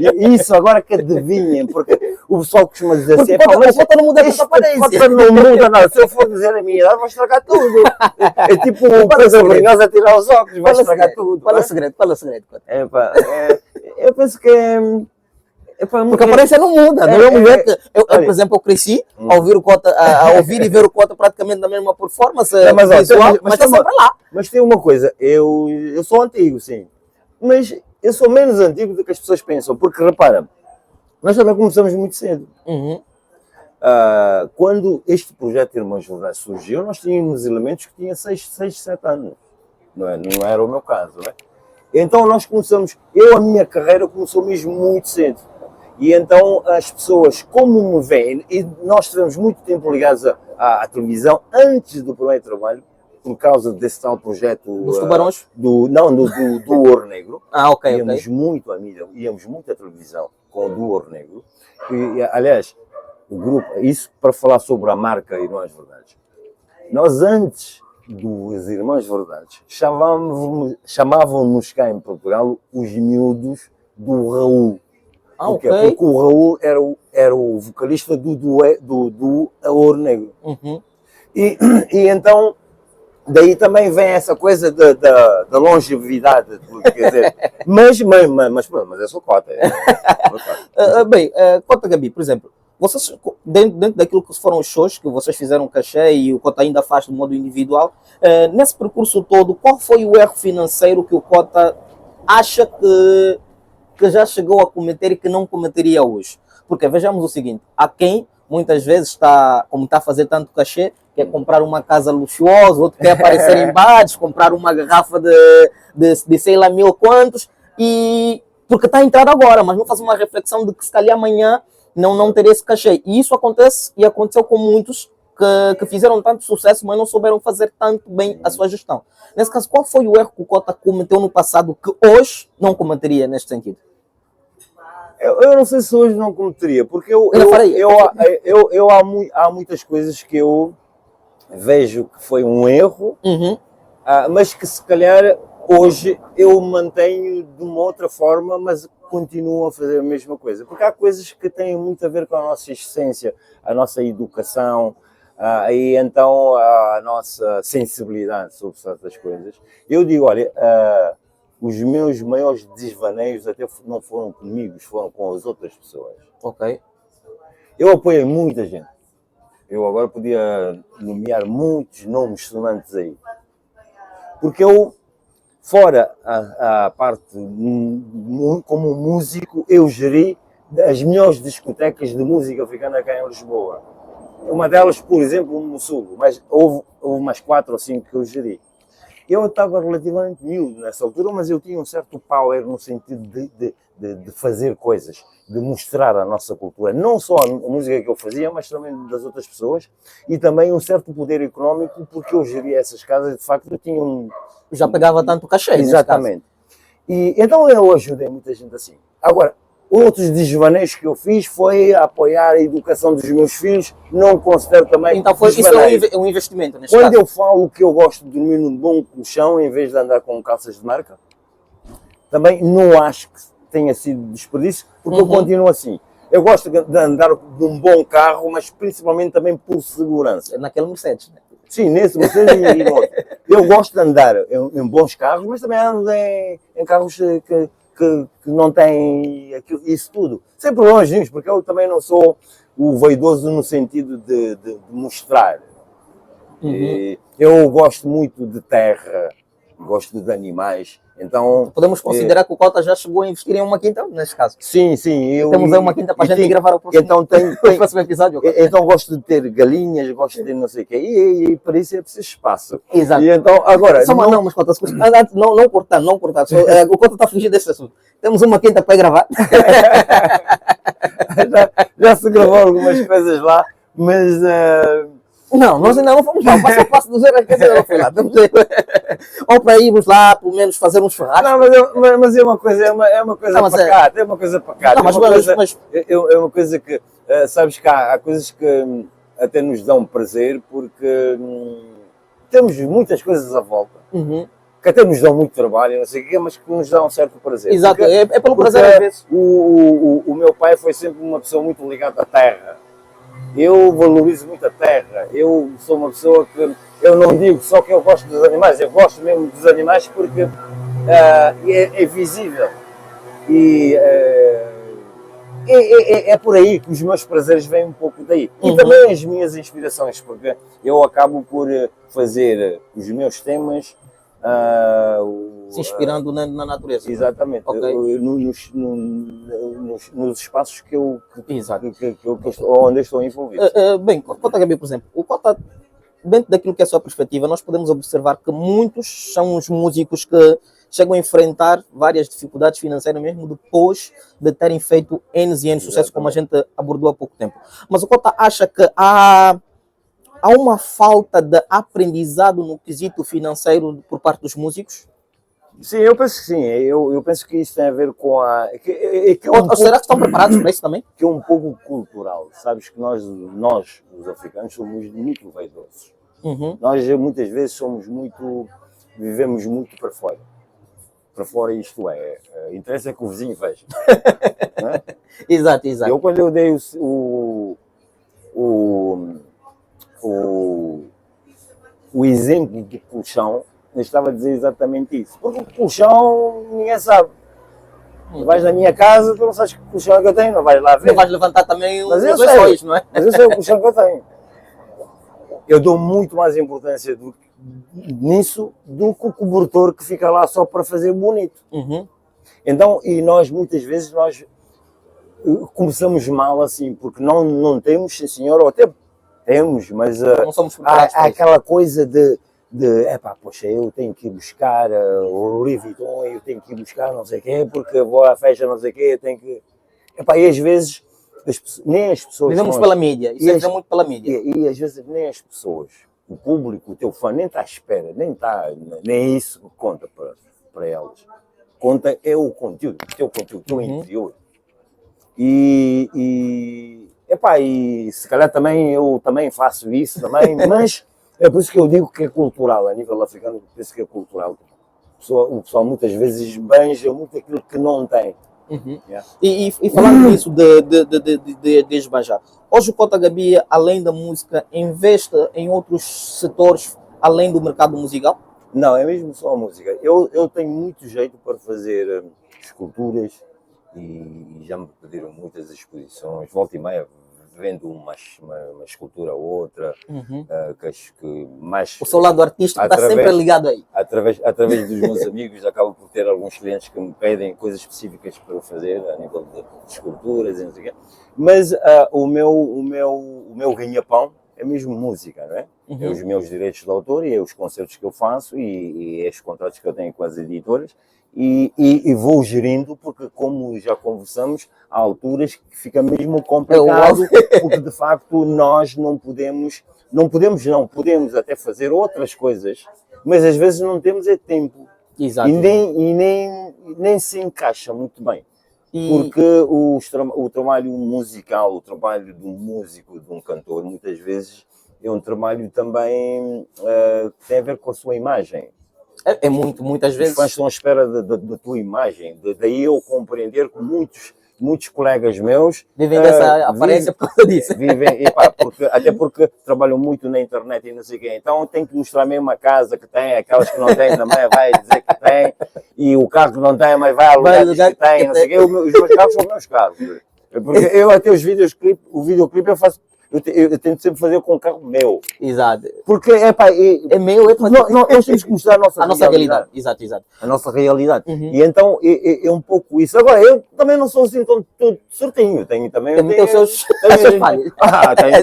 E isso agora que adivinhem, porque o pessoal costuma dizer assim, Mas não muda essa aparência. Não muda nada, se eu for dizer a minha idade, vai estragar tudo. É tipo uma coisa vergonhosa a tirar os óculos, vai estragar tudo. Qual é o segredo? Eu penso que porque a aparência não muda. Não é mulher que eu, por exemplo, eu cresci a ouvir, a ouvir e ver o Cota praticamente da mesma performance visual, mas está sempre lá. Mas tem uma coisa, eu sou antigo, sim, mas eu sou menos antigo do que as pessoas pensam, porque repara, nós também começamos muito cedo. Uhum. Quando este projeto Irmãos Verdade surgiu, nós tínhamos elementos que tinham 6, 7 anos, não era o meu caso, não é? Então nós começamos, a minha carreira começou mesmo muito cedo. E então as pessoas, como me veem, e nós tivemos muito tempo ligados à televisão antes do primeiro trabalho, por causa desse tal projeto... Dos Tubarões? Do Ouro Negro. Ok. Íamos muito à mídia, íamos muito à televisão com o do Ouro Negro. E, aliás, o grupo, isso para falar sobre a marca Irmãos Verdades. Nós antes dos Irmãos Verdades chamavam-nos cá em Portugal os miúdos do Raul. Porque o Raul era o vocalista do Ouro Negro. Uhum. E então, daí também vem essa coisa da longevidade. Quer dizer, mas eu sou Cota. Bem, Cota, Gabi, por exemplo, vocês, dentro daquilo que foram os shows que vocês fizeram cachê e o Cota ainda faz de modo individual, nesse percurso todo, qual foi o erro financeiro que o Cota acha que já chegou a cometer e que não cometeria hoje? Porque vejamos o seguinte, há quem muitas vezes está a fazer tanto cachê, quer comprar uma casa luxuosa, outro quer aparecer em bares, comprar uma garrafa de sei lá mil quantos, e porque está a entrar agora, mas não faz uma reflexão de que se calhar amanhã não teria esse cachê. E isso acontece e aconteceu com muitos que fizeram tanto sucesso, mas não souberam fazer tanto bem a sua gestão. Nesse caso, qual foi o erro que o Cota cometeu no passado que hoje não cometeria neste sentido? Eu não sei se hoje não cometeria, porque há muitas coisas que eu vejo que foi um erro, mas que se calhar hoje eu mantenho de uma outra forma, mas continuo a fazer a mesma coisa. Porque há coisas que têm muito a ver com a nossa essência, a nossa educação, e então a nossa sensibilidade sobre certas coisas. Eu digo, olha, os meus maiores desvaneios até não foram comigo, foram com as outras pessoas. Ok. Eu apoiei muita gente. Eu agora podia nomear muitos nomes sonantes aí. Porque eu, fora a parte como músico, eu geri as melhores discotecas de música africana cá em Lisboa. Uma delas, por exemplo, no Sul, mas houve mais 4 ou 5 que eu geri. Eu estava relativamente miúdo nessa altura, mas eu tinha um certo power no sentido de fazer coisas, de mostrar a nossa cultura. Não só a música que eu fazia, mas também das outras pessoas. E também um certo poder económico, porque eu geria essas casas, de facto, eu tinha Já pegava tanto cachê. Exatamente. E então eu ajudei muita gente assim. Agora, outros desvaneios que eu fiz foi apoiar a educação dos meus filhos, não considero também. Então isso é um investimento neste caso. Quando eu falo que eu gosto de dormir num bom colchão em vez de andar com calças de marca, também não acho que tenha sido desperdício, porque eu continuo assim. Eu gosto de andar de um bom carro, mas principalmente também por segurança. Naquele Mercedes, né? Sim, nesse você e no outro. Eu gosto de andar em bons carros, mas também ando em carros que não têm isso tudo. Sem problemas nenhum, porque eu também não sou o vaidoso no sentido de mostrar. Eu gosto muito de terra, gosto de animais, então... Podemos considerar que o Cota já chegou a investir em uma quinta, nesse caso. Sim, sim. Temos aí uma quinta para a gente gravar o próximo, então, o próximo episódio. Então gosto de ter galinhas, gosto de ter não sei o quê, e para isso é preciso espaço. Exato. E então, agora... Só não, mas Cota, não cortar. O Cota está a fugir desse assunto. Temos uma quinta para gravar. já se gravou algumas coisas lá, mas... Não, nós ainda não fomos lá. Passo a passo do zero, quer dizer, não foi lá. Ou para irmos lá, pelo menos, fazer uns churrascos. Não, mas é uma coisa, pacata, é uma coisa pacata. Não, é uma coisa que, sabes que há coisas que até nos dão prazer, porque temos muitas coisas à volta, que até nos dão muito trabalho, não sei o quê, mas que nos dão um certo prazer. Exato, porque, é pelo prazer às vezes. O meu pai foi sempre uma pessoa muito ligada à terra. Eu valorizo muito a terra. Eu sou uma pessoa que... Eu não digo só que eu gosto dos animais. Eu gosto mesmo dos animais porque é visível. E é por aí que os meus prazeres vêm um pouco daí. E também as minhas inspirações, porque eu acabo por fazer os meus temas... se inspirando na natureza. Exatamente. Okay. Nos espaços que eu estou, onde eu estou envolvido. Bem, Cota Gabi, por exemplo, o Cota, dentro daquilo que é a sua perspectiva, nós podemos observar que muitos são os músicos que chegam a enfrentar várias dificuldades financeiras mesmo depois de terem feito N e N sucesso, como a gente abordou há pouco tempo. Mas o Cota acha que há uma falta de aprendizado no quesito financeiro por parte dos músicos? Sim, eu penso que sim. Eu penso que isso tem a ver com a... Será que estão preparados para isso também? Que é um pouco cultural. Sabes que nós os africanos, somos muito vaidosos. Nós, muitas vezes, vivemos muito para fora. Para fora, isto é, interessa que o vizinho veja. Não é? Exato. Quando eu dei o exemplo do colchão, eu estava a dizer exatamente isso. Porque o colchão, ninguém sabe. Tu vais na minha casa, tu não sabes que colchão é que eu tenho, não vais lá ver. Não vais levantar também os lençóis, não é? Mas eu sei o colchão que eu tenho. Eu dou muito mais importância nisso do que o cobertor que fica lá só para fazer bonito. Então, e nós, muitas vezes, começamos mal assim, porque não temos, sim senhor, ou até temos, mas não somos preparados há aquela coisa poxa, eu tenho que ir buscar o Louis Vuitton, eu tenho que ir buscar não sei o quê, porque vou à festa não sei o quê, eu tenho que... e às vezes, nem as pessoas... Vivemos pela mídia, isso é muito pela mídia. E às vezes nem as pessoas, o público, o teu fã, nem está à espera, nem é isso que conta para elas. Conta é o conteúdo, o teu conteúdo, o teu interior. E se calhar eu também faço isso também, mas é por isso que eu digo que é cultural, a nível africano, eu penso que é cultural. O pessoal muitas vezes esbanja muito aquilo que não tem. Yeah. E falando nisso de esbanjar, hoje o Cota Gabi, além da música, investe em outros setores além do mercado musical? Não, é mesmo só a música. Eu tenho muito jeito para fazer esculturas e já me pediram muitas exposições. Volta e meia vendo uma escultura ou outra. Que mais, o seu lado artístico está sempre ligado aí. Através dos meus amigos, acabo por ter alguns clientes que me pedem coisas específicas para eu fazer a nível de esculturas e não sei o quê. Mas o meu ganha-pão é mesmo música, não é? É os meus direitos de autor e é os concertos que eu faço e é os contratos que eu tenho com as editoras e vou gerindo, porque como já conversamos, há alturas que fica mesmo complicado, porque de facto nós podemos até fazer outras coisas, mas às vezes não temos tempo. Exato. E nem se encaixa muito bem. Porque o trabalho musical, o trabalho de um músico, de um cantor, muitas vezes é um trabalho também que tem a ver com a sua imagem. Muitas vezes. Os fãs estão à espera da tua imagem, daí eu compreender que muitos muitos colegas meus Vivem dessa aparência por causa disso. vivem, epá, até porque trabalham muito na internet e não sei o quê. Então tem que mostrar mesmo a casa que tem, aquelas que não têm também vai dizer que tem, e o carro que não tem, mas vai alugar diz que tem, não sei o quê. Os meus carros são meus carros. Porque eu até o videoclipe eu tento sempre fazer com um carro meu. Exato. Porque, epá, É meu, é para nós temos que mostrar a nossa realidade. Exato, exato. A nossa realidade. Uhum. E então é um pouco isso. Agora, eu também não sou assim todo certinho. Tenho também. Tem os seus as suas falhas.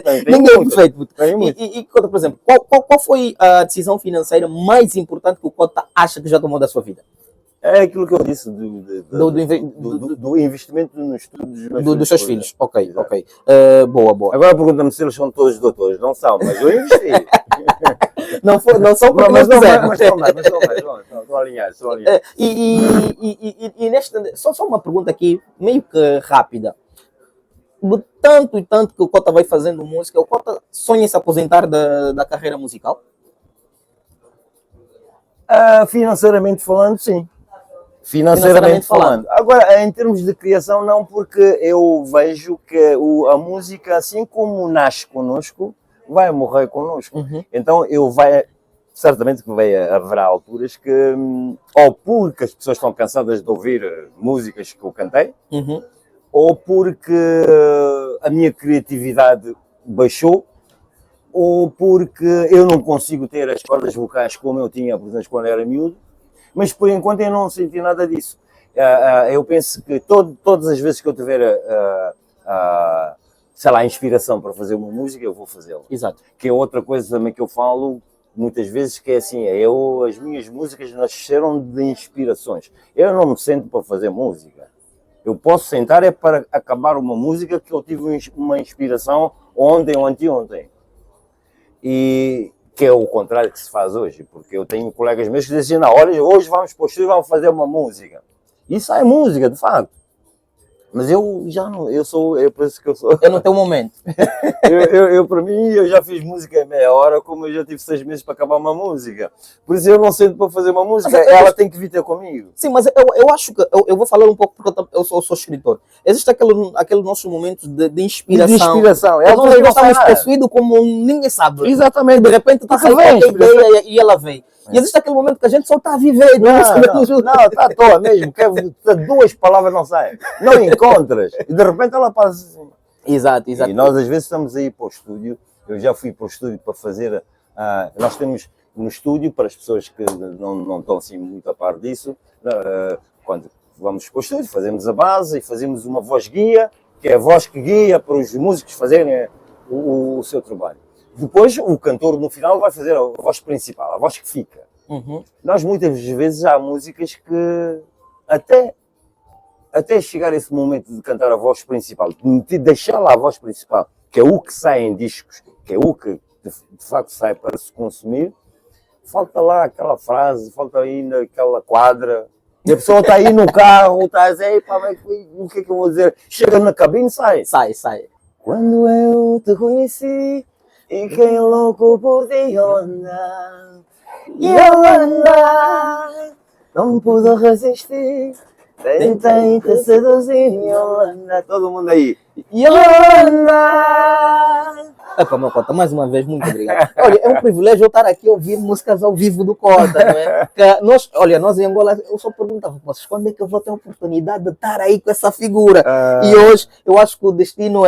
Tenho Ninguém é muito. perfeito. Tenho muito. E Cota, por exemplo, qual foi a decisão financeira mais importante que o Cota acha que já tomou da sua vida? É aquilo que eu disse do investimento nos estudos Dos seus filhos. Ok, Exato. ok. Boa. Agora pergunta-me se eles são todos doutores. Não são, mas eu investi. Não são porque mas não não quiseram. Estou alinhado. E nesta, só uma pergunta aqui, meio que rápida. Do tanto e tanto que o Cota vai fazendo música, o Cota sonha em se aposentar da carreira musical? Financeiramente falando, sim. Financeiramente falando. Agora, em termos de criação, não, porque eu vejo que a música, assim como nasce connosco, vai morrer connosco. Uhum. Então, certamente que haverá alturas que, ou porque as pessoas estão cansadas de ouvir músicas que eu cantei, Uhum. ou porque a minha criatividade baixou, ou porque eu não consigo ter as cordas vocais como eu tinha, por exemplo, quando era miúdo. Mas por enquanto eu não senti nada disso. Eu penso que todas as vezes que eu tiver sei lá, a inspiração para fazer uma música, eu vou fazê-la. Exato. Que é outra coisa também que eu falo muitas vezes, que é assim, as minhas músicas nasceram de inspirações. Eu não me sento para fazer música. Eu posso sentar para acabar uma música que eu tive uma inspiração ontem ou anteontem. E que é o contrário que se faz hoje, porque eu tenho colegas meus que dizem, não, olha, hoje vamos para o estúdio e vamos fazer uma música. E sai música, de facto. Mas eu já não, é por isso que eu sou. Eu não tenho um momento. Para mim, eu já fiz música em meia hora, como eu já tive 6 meses para acabar uma música. Por isso eu não sento para fazer uma música, ela tem que vir ter comigo. Sim, mas eu acho que, eu vou falar um pouco porque eu sou escritor. Existe aquele nosso momento de inspiração. De inspiração. É nós estamos possuídos como ninguém sabe. Exatamente. De repente está a ideia e ela vem. E existe aquele momento que a gente só está a viver. Não, está à toa mesmo. Duas palavras não saem. Não encontras. E de repente ela passa assim. Exato. E nós às vezes estamos aí para o estúdio. Eu já fui para o estúdio para fazer... nós temos no estúdio, para as pessoas que não estão assim muito a par disso, quando vamos para o estúdio, fazemos a base e fazemos uma voz guia, que é a voz que guia para os músicos fazerem o seu trabalho. Depois, o cantor, no final, vai fazer a voz principal, a voz que fica. Uhum. Nós, muitas vezes, há músicas que, até chegar esse momento de cantar a voz principal, de deixar lá a voz principal, que é o que sai em discos, que é o que, de facto, sai para se consumir, falta lá aquela frase, falta ainda aquela quadra. E a pessoa está aí no carro, está a dizer, o que é que eu vou dizer? Chega na cabine, sai. Sai. Quando eu te conheci, e quem louco por ti anda, e eu andar, não pude resistir, tentei te seduzir, e eu andar, todo mundo aí, e eu andar. Epa, meu Cota, mais uma vez, muito obrigado. Olha, é um privilégio eu estar aqui a ouvir músicas ao vivo do Cota, não é? Nós em Angola, eu só perguntava, vocês, quando é que eu vou ter a oportunidade de estar aí com essa figura? E hoje, eu acho que o destino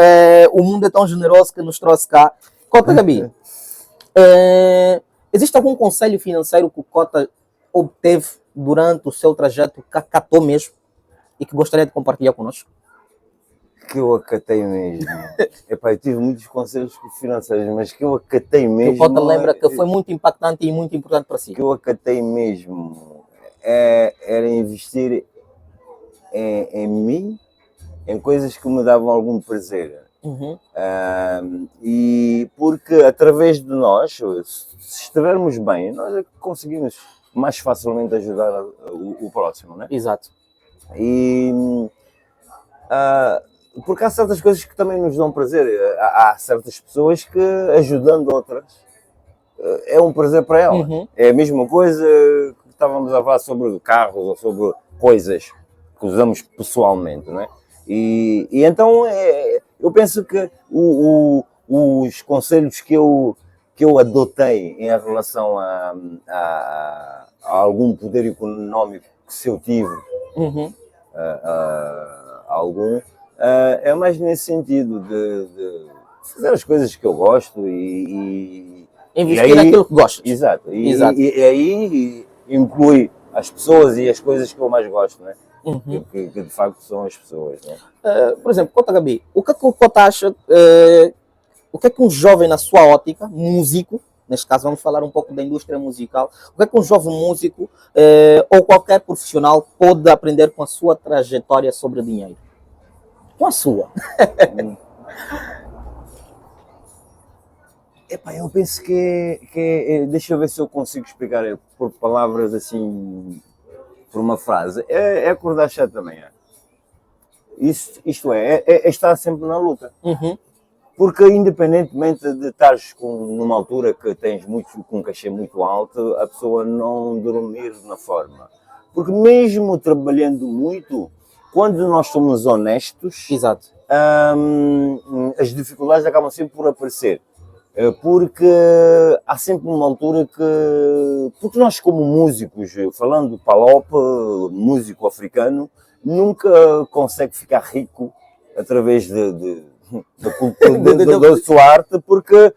o mundo é tão generoso que nos trouxe cá. Cota, Gabi, existe algum conselho financeiro que o Cota obteve durante o seu trajeto, que acatou mesmo, e que gostaria de compartilhar conosco? Que eu acatei mesmo. Epá, eu tive muitos conselhos financeiros, mas que eu acatei mesmo. Que o Cota lembra que foi muito impactante e muito importante para si. Que eu acatei mesmo era investir em mim, em coisas que me davam algum prazer. Uhum. E porque através de nós, se estivermos bem, nós é que conseguimos mais facilmente ajudar o próximo, né? Exato. E porque há certas coisas que também nos dão prazer. Há certas pessoas que, ajudando outras, é um prazer para elas. Uhum. É a mesma coisa que estávamos a falar sobre carros ou sobre coisas que usamos pessoalmente, não é? E então eu penso que os conselhos que eu adotei em relação a algum poder económico que se eu tive, Uhum. algum, é mais nesse sentido de fazer as coisas que eu gosto Investir naquilo que gostas. Exato. Exato. E aí inclui as pessoas e as coisas que eu mais gosto, né? Uhum. Que de facto são as pessoas, né? Por exemplo, Cota Gabi, o que é que o Cota acha, o que é que um jovem na sua ótica, músico, neste caso vamos falar um pouco da indústria musical, o que é que um jovem músico ou qualquer profissional pode aprender com a sua trajetória sobre dinheiro? Com a sua. Epá, eu penso deixa eu ver se eu consigo explicar por palavras assim, por uma frase. É acordar cedo também, é. Isto é estar sempre na luta. Uhum. Porque independentemente de estares numa altura que tens com um cachê muito alto, a pessoa não dormir na forma. Porque mesmo trabalhando muito, quando nós somos honestos, Exato. As dificuldades acabam sempre por aparecer. Porque há sempre uma altura que... Porque nós como músicos, falando palop, músico africano, nunca consegue ficar rico através da sua arte, porque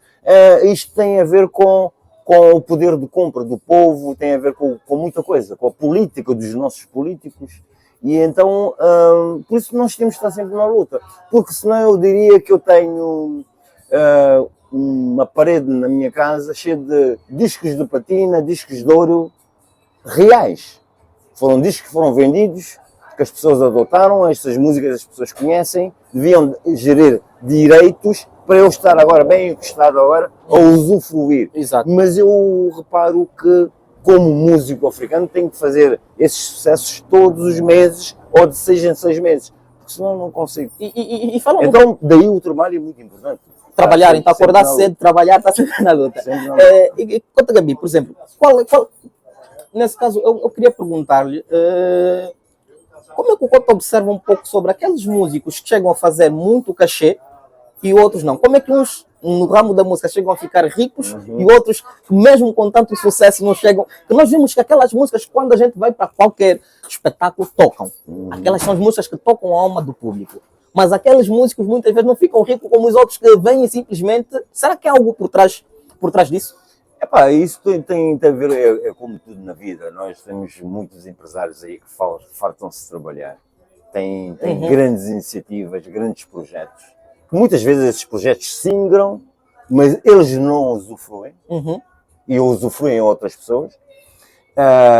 isto tem a ver com o poder de compra do povo, tem a ver com muita coisa, com a política dos nossos políticos. E então, por isso nós temos que estar sempre na luta. Porque senão eu diria que eu tenho uma parede na minha casa cheia de discos de platina, discos de ouro reais. Foram discos que foram vendidos, que as pessoas adotaram, estas músicas as pessoas conhecem, deviam gerir direitos para eu estar agora bem encostado agora a usufruir. Exato. Mas eu reparo que, como músico africano, tenho que fazer esses sucessos todos os meses ou de 6 em 6 meses, porque senão não consigo. E falando Então, daí o trabalho é muito importante. trabalhar, então acordar cedo, trabalhar, está sempre na luta. E conta, Gabi, por exemplo, nesse caso eu queria perguntar-lhe como é que o Cota observa um pouco sobre aqueles músicos que chegam a fazer muito cachê e outros não? Como é que uns no ramo da música chegam a ficar ricos e outros, mesmo com tanto sucesso, não chegam? Que nós vimos que aquelas músicas, quando a gente vai para qualquer espetáculo, tocam. Aquelas são as músicas que tocam a alma do público. Mas aqueles músicos muitas vezes não ficam ricos como os outros que vêm simplesmente. Será que há algo por trás disso? Epá, isso tem a ver, é como tudo na vida. Nós temos muitos empresários aí que fartam-se de trabalhar. Tem grandes iniciativas, grandes projetos. Muitas vezes esses projetos se ingram, mas eles não usufruem. E usufruem outras pessoas.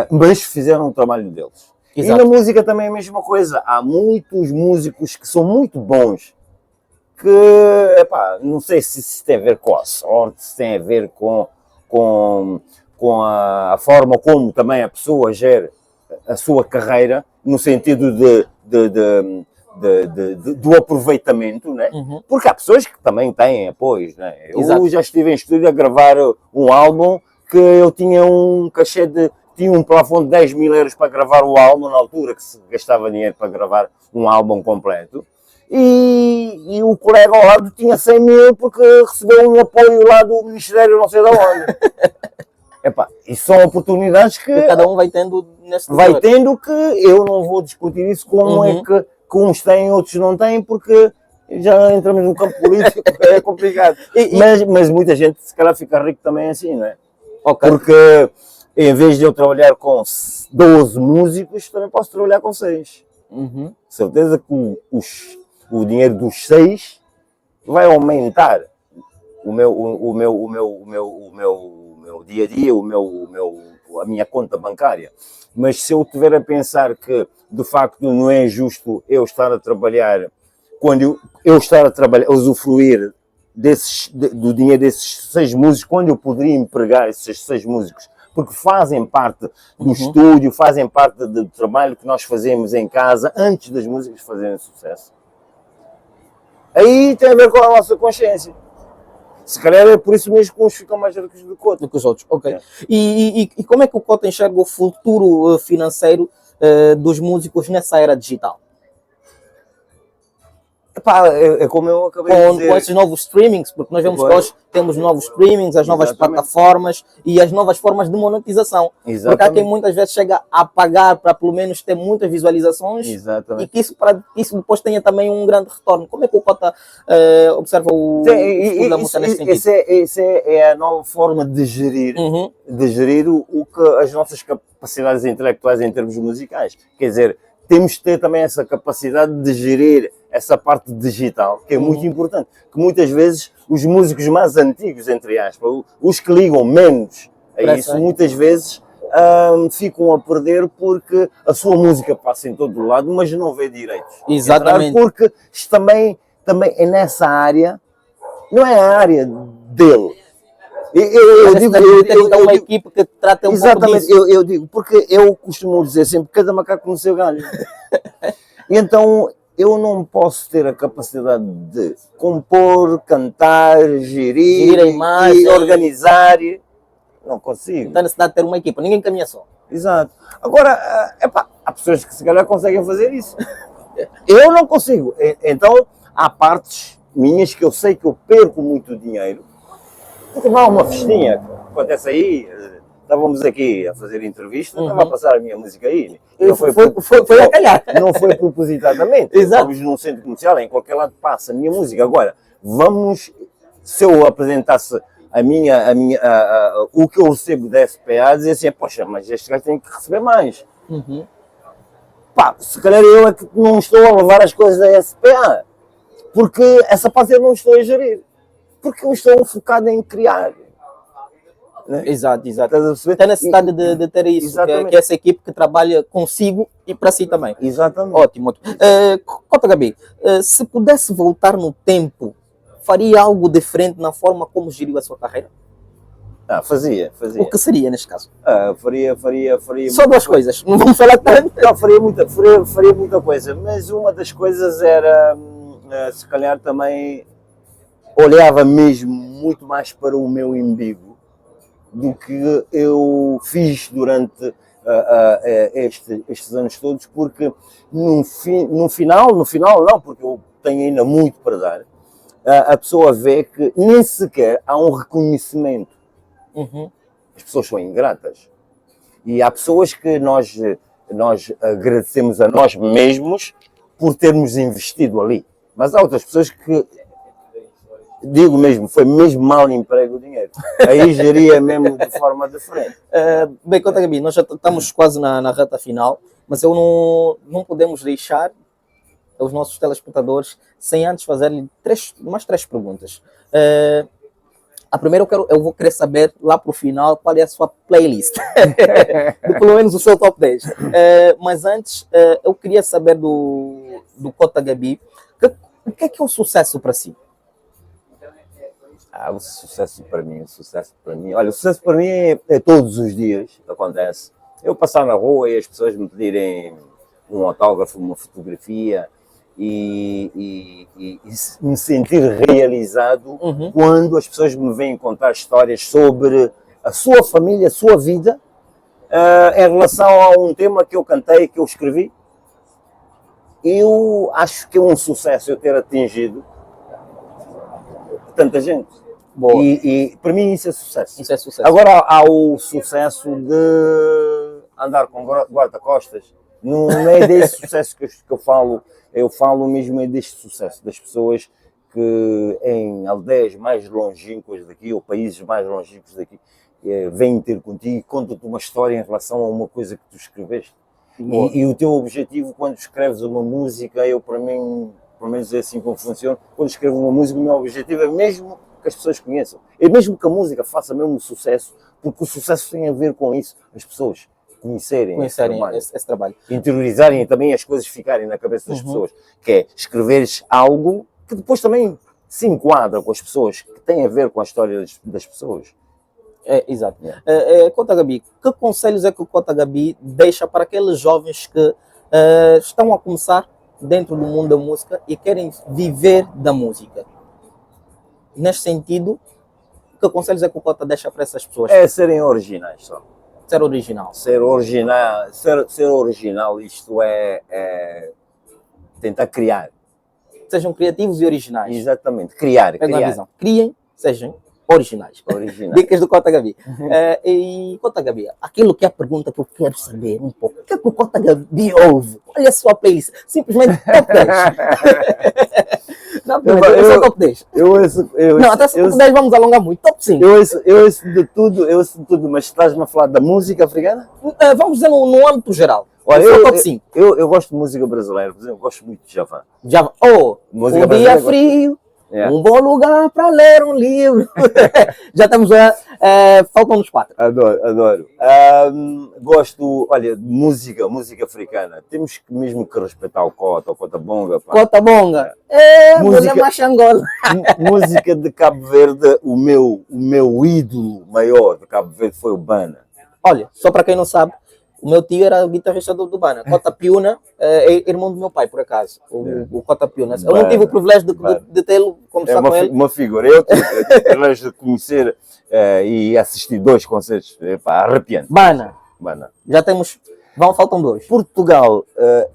Mas fizeram o trabalho deles. Exato. E na música também é a mesma coisa. Há muitos músicos que são muito bons, que, epá, não sei se isso tem a ver com a sorte, se tem a ver com a forma como também a pessoa gera a sua carreira, no sentido do aproveitamento, né? Porque há pessoas que também têm apoios, né? Eu já estive em estúdio a gravar um álbum que eu tinha um cachê tinha um plafond de 10 mil euros para gravar o álbum, na altura que se gastava dinheiro para gravar um álbum completo. E o colega ao lado tinha 100 mil porque recebeu um apoio lá do Ministério não sei de onde. Epá, e são oportunidades que cada um vai tendo nesse vai tendo, que eu não vou discutir isso como é que uns têm, outros não têm, porque já entramos no campo político, é complicado. Mas muita gente se calhar fica rico também assim, não é? Okay. Porque em vez de eu trabalhar com 12 músicos, também posso trabalhar com 6. Certeza que o dinheiro dos 6 vai aumentar o meu dia a dia, a minha conta bancária. Mas se eu tiver a pensar que de facto não é justo eu estar a trabalhar, quando eu estar a trabalhar, usufruir do dinheiro desses 6 músicos, quando eu poderia empregar esses 6 músicos, porque fazem parte do estúdio, fazem parte do trabalho que nós fazemos em casa antes das músicas fazerem sucesso. Aí tem a ver com a nossa consciência. Se calhar é por isso mesmo que uns ficam mais ricos do que os outros. Ok. E como é que o Cota enxerga o futuro financeiro dos músicos nessa era digital? Epá, é como eu acabei de dizer. Com esses novos streamings, porque nós vemos que Pois. hoje temos novos streamings, as novas Exatamente. plataformas e as novas formas de monetização. Porque há Exatamente. quem muitas vezes chega a pagar para pelo menos ter muitas visualizações Exatamente. e que isso depois tenha também um grande retorno. Como é que o Cota observa o futuro da música nesse sentido? Essa é a nova forma de gerir, Uhum. o que as nossas capacidades intelectuais em termos musicais. Quer dizer, temos de ter também essa capacidade de gerir essa parte digital, que é muito importante. Que muitas vezes os músicos mais antigos, entre aspas, os que ligam menos a Parece isso, bem. muitas vezes ficam a perder porque a sua música passa em todo o lado, mas não vê direitos. Exatamente. Entrar, porque isto também é nessa área, não é a área dele. Mas esse deve ter então uma equipe que trata um pouco Exatamente, disso. eu digo, porque eu costumo dizer sempre, cada macaco no seu galho. E então, eu não posso ter a capacidade de compor, cantar, Gerir a imagem. e organizar. Não consigo. Então, a necessidade de ter uma equipa, ninguém caminha só. Exato. Agora, epá, há pessoas que se calhar conseguem fazer isso. Eu não consigo. Então, há partes minhas que eu sei que eu perco muito dinheiro. Porque vai a uma festinha, acontece aí, estávamos aqui a fazer entrevista, estava a passar a minha música aí. Não Foi a calhar. Não foi propositadamente. Exato. Estamos num centro comercial, em qualquer lado passa a minha música. Agora, se eu apresentasse o que eu recebo da SPA, dizer assim, poxa, mas este gajo tem que receber mais. Uhum. Pá, se calhar eu é que não estou a levar as coisas da SPA, porque essa parte eu não estou a gerir. Porque eu estou focado em criar. Né? Exato. Estás a perceber? Tem necessidade de ter isso, Exatamente. que é essa equipe que trabalha consigo e para si também. Exatamente. Ótimo. Cota Gabi, se pudesse voltar no tempo, faria algo diferente na forma como geriu a sua carreira? Fazia. O que seria neste caso? Faria Só duas coisas, não vamos falar tanto. Não, faria muita coisa, mas uma das coisas era, se calhar também, olhava mesmo muito mais para o meu umbigo do que eu fiz durante estes anos todos, porque no final não, porque eu tenho ainda muito para dar, a pessoa vê que nem sequer há um reconhecimento. Uhum. As pessoas são ingratas. E há pessoas que nós agradecemos a nós mesmos por termos investido ali. Mas há outras pessoas que, digo mesmo, foi mesmo mal emprego o dinheiro. Aí geria mesmo de forma diferente. Bem, Cota Gabi, nós já estamos quase na reta final, mas eu não podemos deixar os nossos telespectadores sem antes fazer-lhe mais três perguntas. A primeira eu vou querer saber lá para o final qual é a sua playlist, pelo menos o seu top 10. Mas antes, eu queria saber do Cota Gabi, o que é o sucesso para si? O sucesso para mim. Olha, o sucesso para mim é todos os dias, acontece. Eu passar na rua e as pessoas me pedirem um autógrafo, uma fotografia e me sentir realizado quando as pessoas me vêm contar histórias sobre a sua família, a sua vida, em relação a um tema que eu cantei, que eu escrevi. Eu acho que é um sucesso eu ter atingido tanta gente. Boa. E para mim isso é sucesso. Isso é sucesso. Agora há o sucesso de andar com guarda-costas. Não é desse sucesso que eu falo. Eu falo mesmo é deste sucesso, das pessoas que em aldeias mais longínquas daqui, ou países mais longínquos daqui, vêm ter contigo e contam-te uma história em relação a uma coisa que tu escreveste. E o teu objetivo, quando escreves uma música, para mim, pelo menos é assim como funciona, quando escrevo uma música, o meu objetivo é mesmo que as pessoas conheçam. É mesmo que a música faça mesmo sucesso, porque o sucesso tem a ver com isso, as pessoas conhecerem esse trabalho. Interiorizarem e também as coisas ficarem na cabeça das pessoas, que é escreveres algo que depois também se enquadra com as pessoas, que tem a ver com a história das pessoas. Exato. Cota Gabi, que conselhos é que o Cota Gabi deixa para aqueles jovens que estão a começar dentro do mundo da música e querem viver da música? Neste sentido, que conselhos é que o Cota deixa para essas pessoas? É serem originais só. Ser original. Ser original, isto é tentar criar. sejam criativos e originais. Exatamente, criar. Pegam a visão. Criem, sejam originais. Original. Dicas do Cota Gabi. E Cota Gabi, aquilo que é a pergunta que eu quero saber um pouco. O que é que o Cota Gabi ouve? Olha a sua playlist. Simplesmente top 10. Não, eu sou top 10. Não, até se top 10 vamos alongar muito. Top 5. Eu ouço de tudo, mas estás-me a falar da música africana? Vamos dizer no âmbito geral. Olha, eu sou top 5. Eu gosto de música brasileira, por exemplo, eu gosto muito de Djavan. Um dia frio. Yeah. Um bom lugar para ler um livro. Já estamos faltam-nos 4. Adoro. Olha, de música africana. Temos mesmo que respeitar o Cota Bonga. Pá. Cota Bonga. Mulher machangola. Música de Cabo Verde, o meu ídolo maior de Cabo Verde foi o Bana. Olha, só para quem não sabe, o meu tio era o guitarrista do Bana. Cota Piuna é irmão do meu pai, por acaso. O Cota Piuna. Eu não tive o privilégio de tê-lo, conversar com ele. Uma figura. Eu tive o privilégio de conhecer e assistir 2 concertos. Arrepiante. Bana. Já temos... faltam 2. Portugal.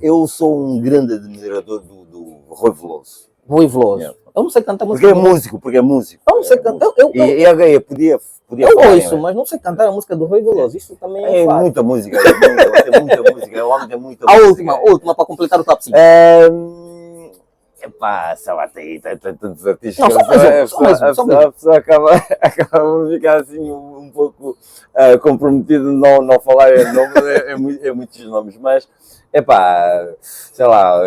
Eu sou um grande admirador do Rui Veloso. Rui Veloso. Yeah. Eu não sei cantar música. Porque é músico. Eu não sei cantar. E a Gaia podia eu ouço, mas não sei cantar a música do Rui Veloso. Isso também é fácil. Muita música. Tem muita música. O homem tem muita música. A última para completar o top 5. Sei lá, tem tantos artistas. Não, a pessoa acaba por ficar assim um pouco comprometido não falar muitos nomes, mas sei lá,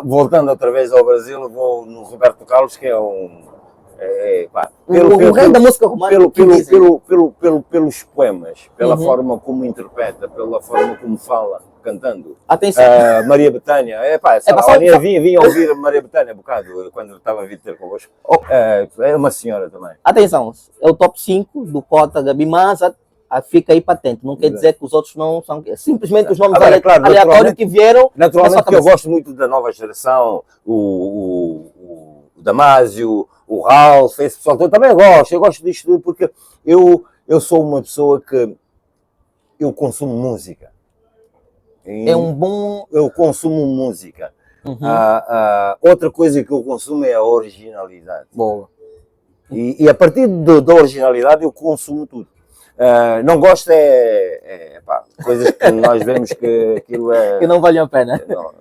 voltando outra vez ao Brasil, vou no Roberto Carlos, que é um... o rei da música romântica. Pelos poemas, pela forma como interpreta, pela forma como fala, cantando. Atenção. Maria Bethânia. Vinha ouvir Maria Bethânia um bocado quando estava a vir ter convosco. É uma senhora também. Atenção, é o top 5 do Cota Gabi, mas fica aí patente. Não quer dizer que os outros não são. Simplesmente os nomes aleatórios que vieram. Naturalmente, que eu gosto muito da nova geração, o Damásio, o Ralph, esse pessoal todo, também eu gosto disto tudo porque eu sou uma pessoa que eu consumo música. Eu consumo música. Outra coisa que eu consumo é a originalidade. Boa. E a partir da originalidade eu consumo tudo. Não gosto coisas que nós vemos que aquilo é... que não valem a pena. Não.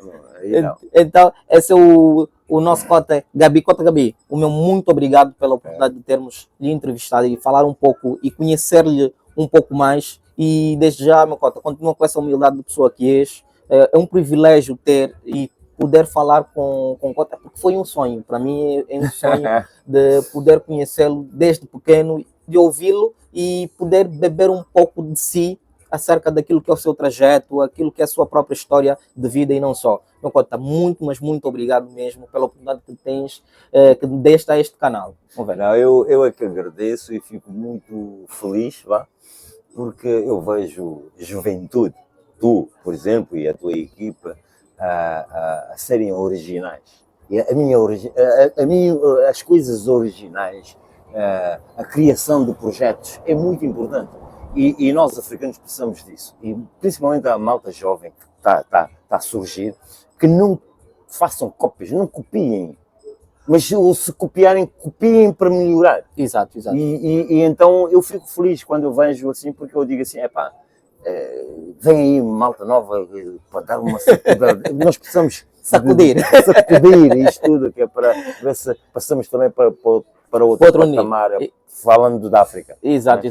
Então, esse é o nosso Cota Gabi. Cota Gabi, o meu muito obrigado pela oportunidade de termos lhe entrevistado e falar um pouco e conhecer-lhe um pouco mais. E desde já, meu Cota, continua com essa humildade de pessoa que és. É um privilégio ter e poder falar com Cota, porque foi um sonho. Para mim é um sonho de poder conhecê-lo desde pequeno, de ouvi-lo e poder beber um pouco de si acerca daquilo que é o seu trajeto, aquilo que é a sua própria história de vida e não só. Meu Cota, mas muito obrigado mesmo pela oportunidade que tens, que deste a este canal. Eu é que agradeço e fico muito feliz, porque eu vejo juventude, tu, por exemplo, e a tua equipa, a serem originais. E as coisas originais, a criação de projetos é muito importante. E nós, africanos, precisamos disso. E principalmente a malta jovem que está a surgir, que não façam cópias, não copiem. Mas se copiarem, copiem para melhorar. Exato. E então eu fico feliz quando eu vejo assim, porque eu digo assim, vem aí malta nova para dar uma sacudida. Nós precisamos sacudir isto tudo, que é para ver se passamos também para outro patamar, falando da África. Exato.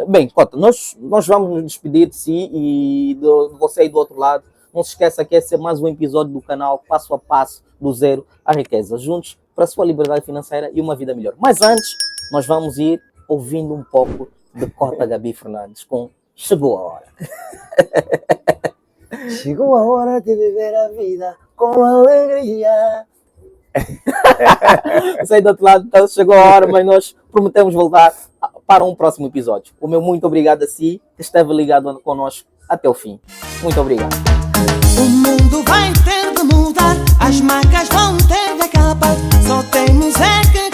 Bem, Cota, nós vamos nos despedir de si e de você aí do outro lado. Não se esqueça que esse é mais um episódio do canal Passo a Passo, do Zero à Riqueza. Juntos para a sua liberdade financeira e uma vida melhor. Mas antes, nós vamos ir ouvindo um pouco de Cota Gabi Fernandes com Chegou a Hora. Chegou a hora de viver a vida com alegria. Sei do outro lado, então chegou a hora, mas nós prometemos voltar para um próximo episódio. O meu muito obrigado a si, que esteve ligado conosco até o fim. Muito obrigado. O mundo vai ter de mudar, as marcas vão ter de acabar, só temos é que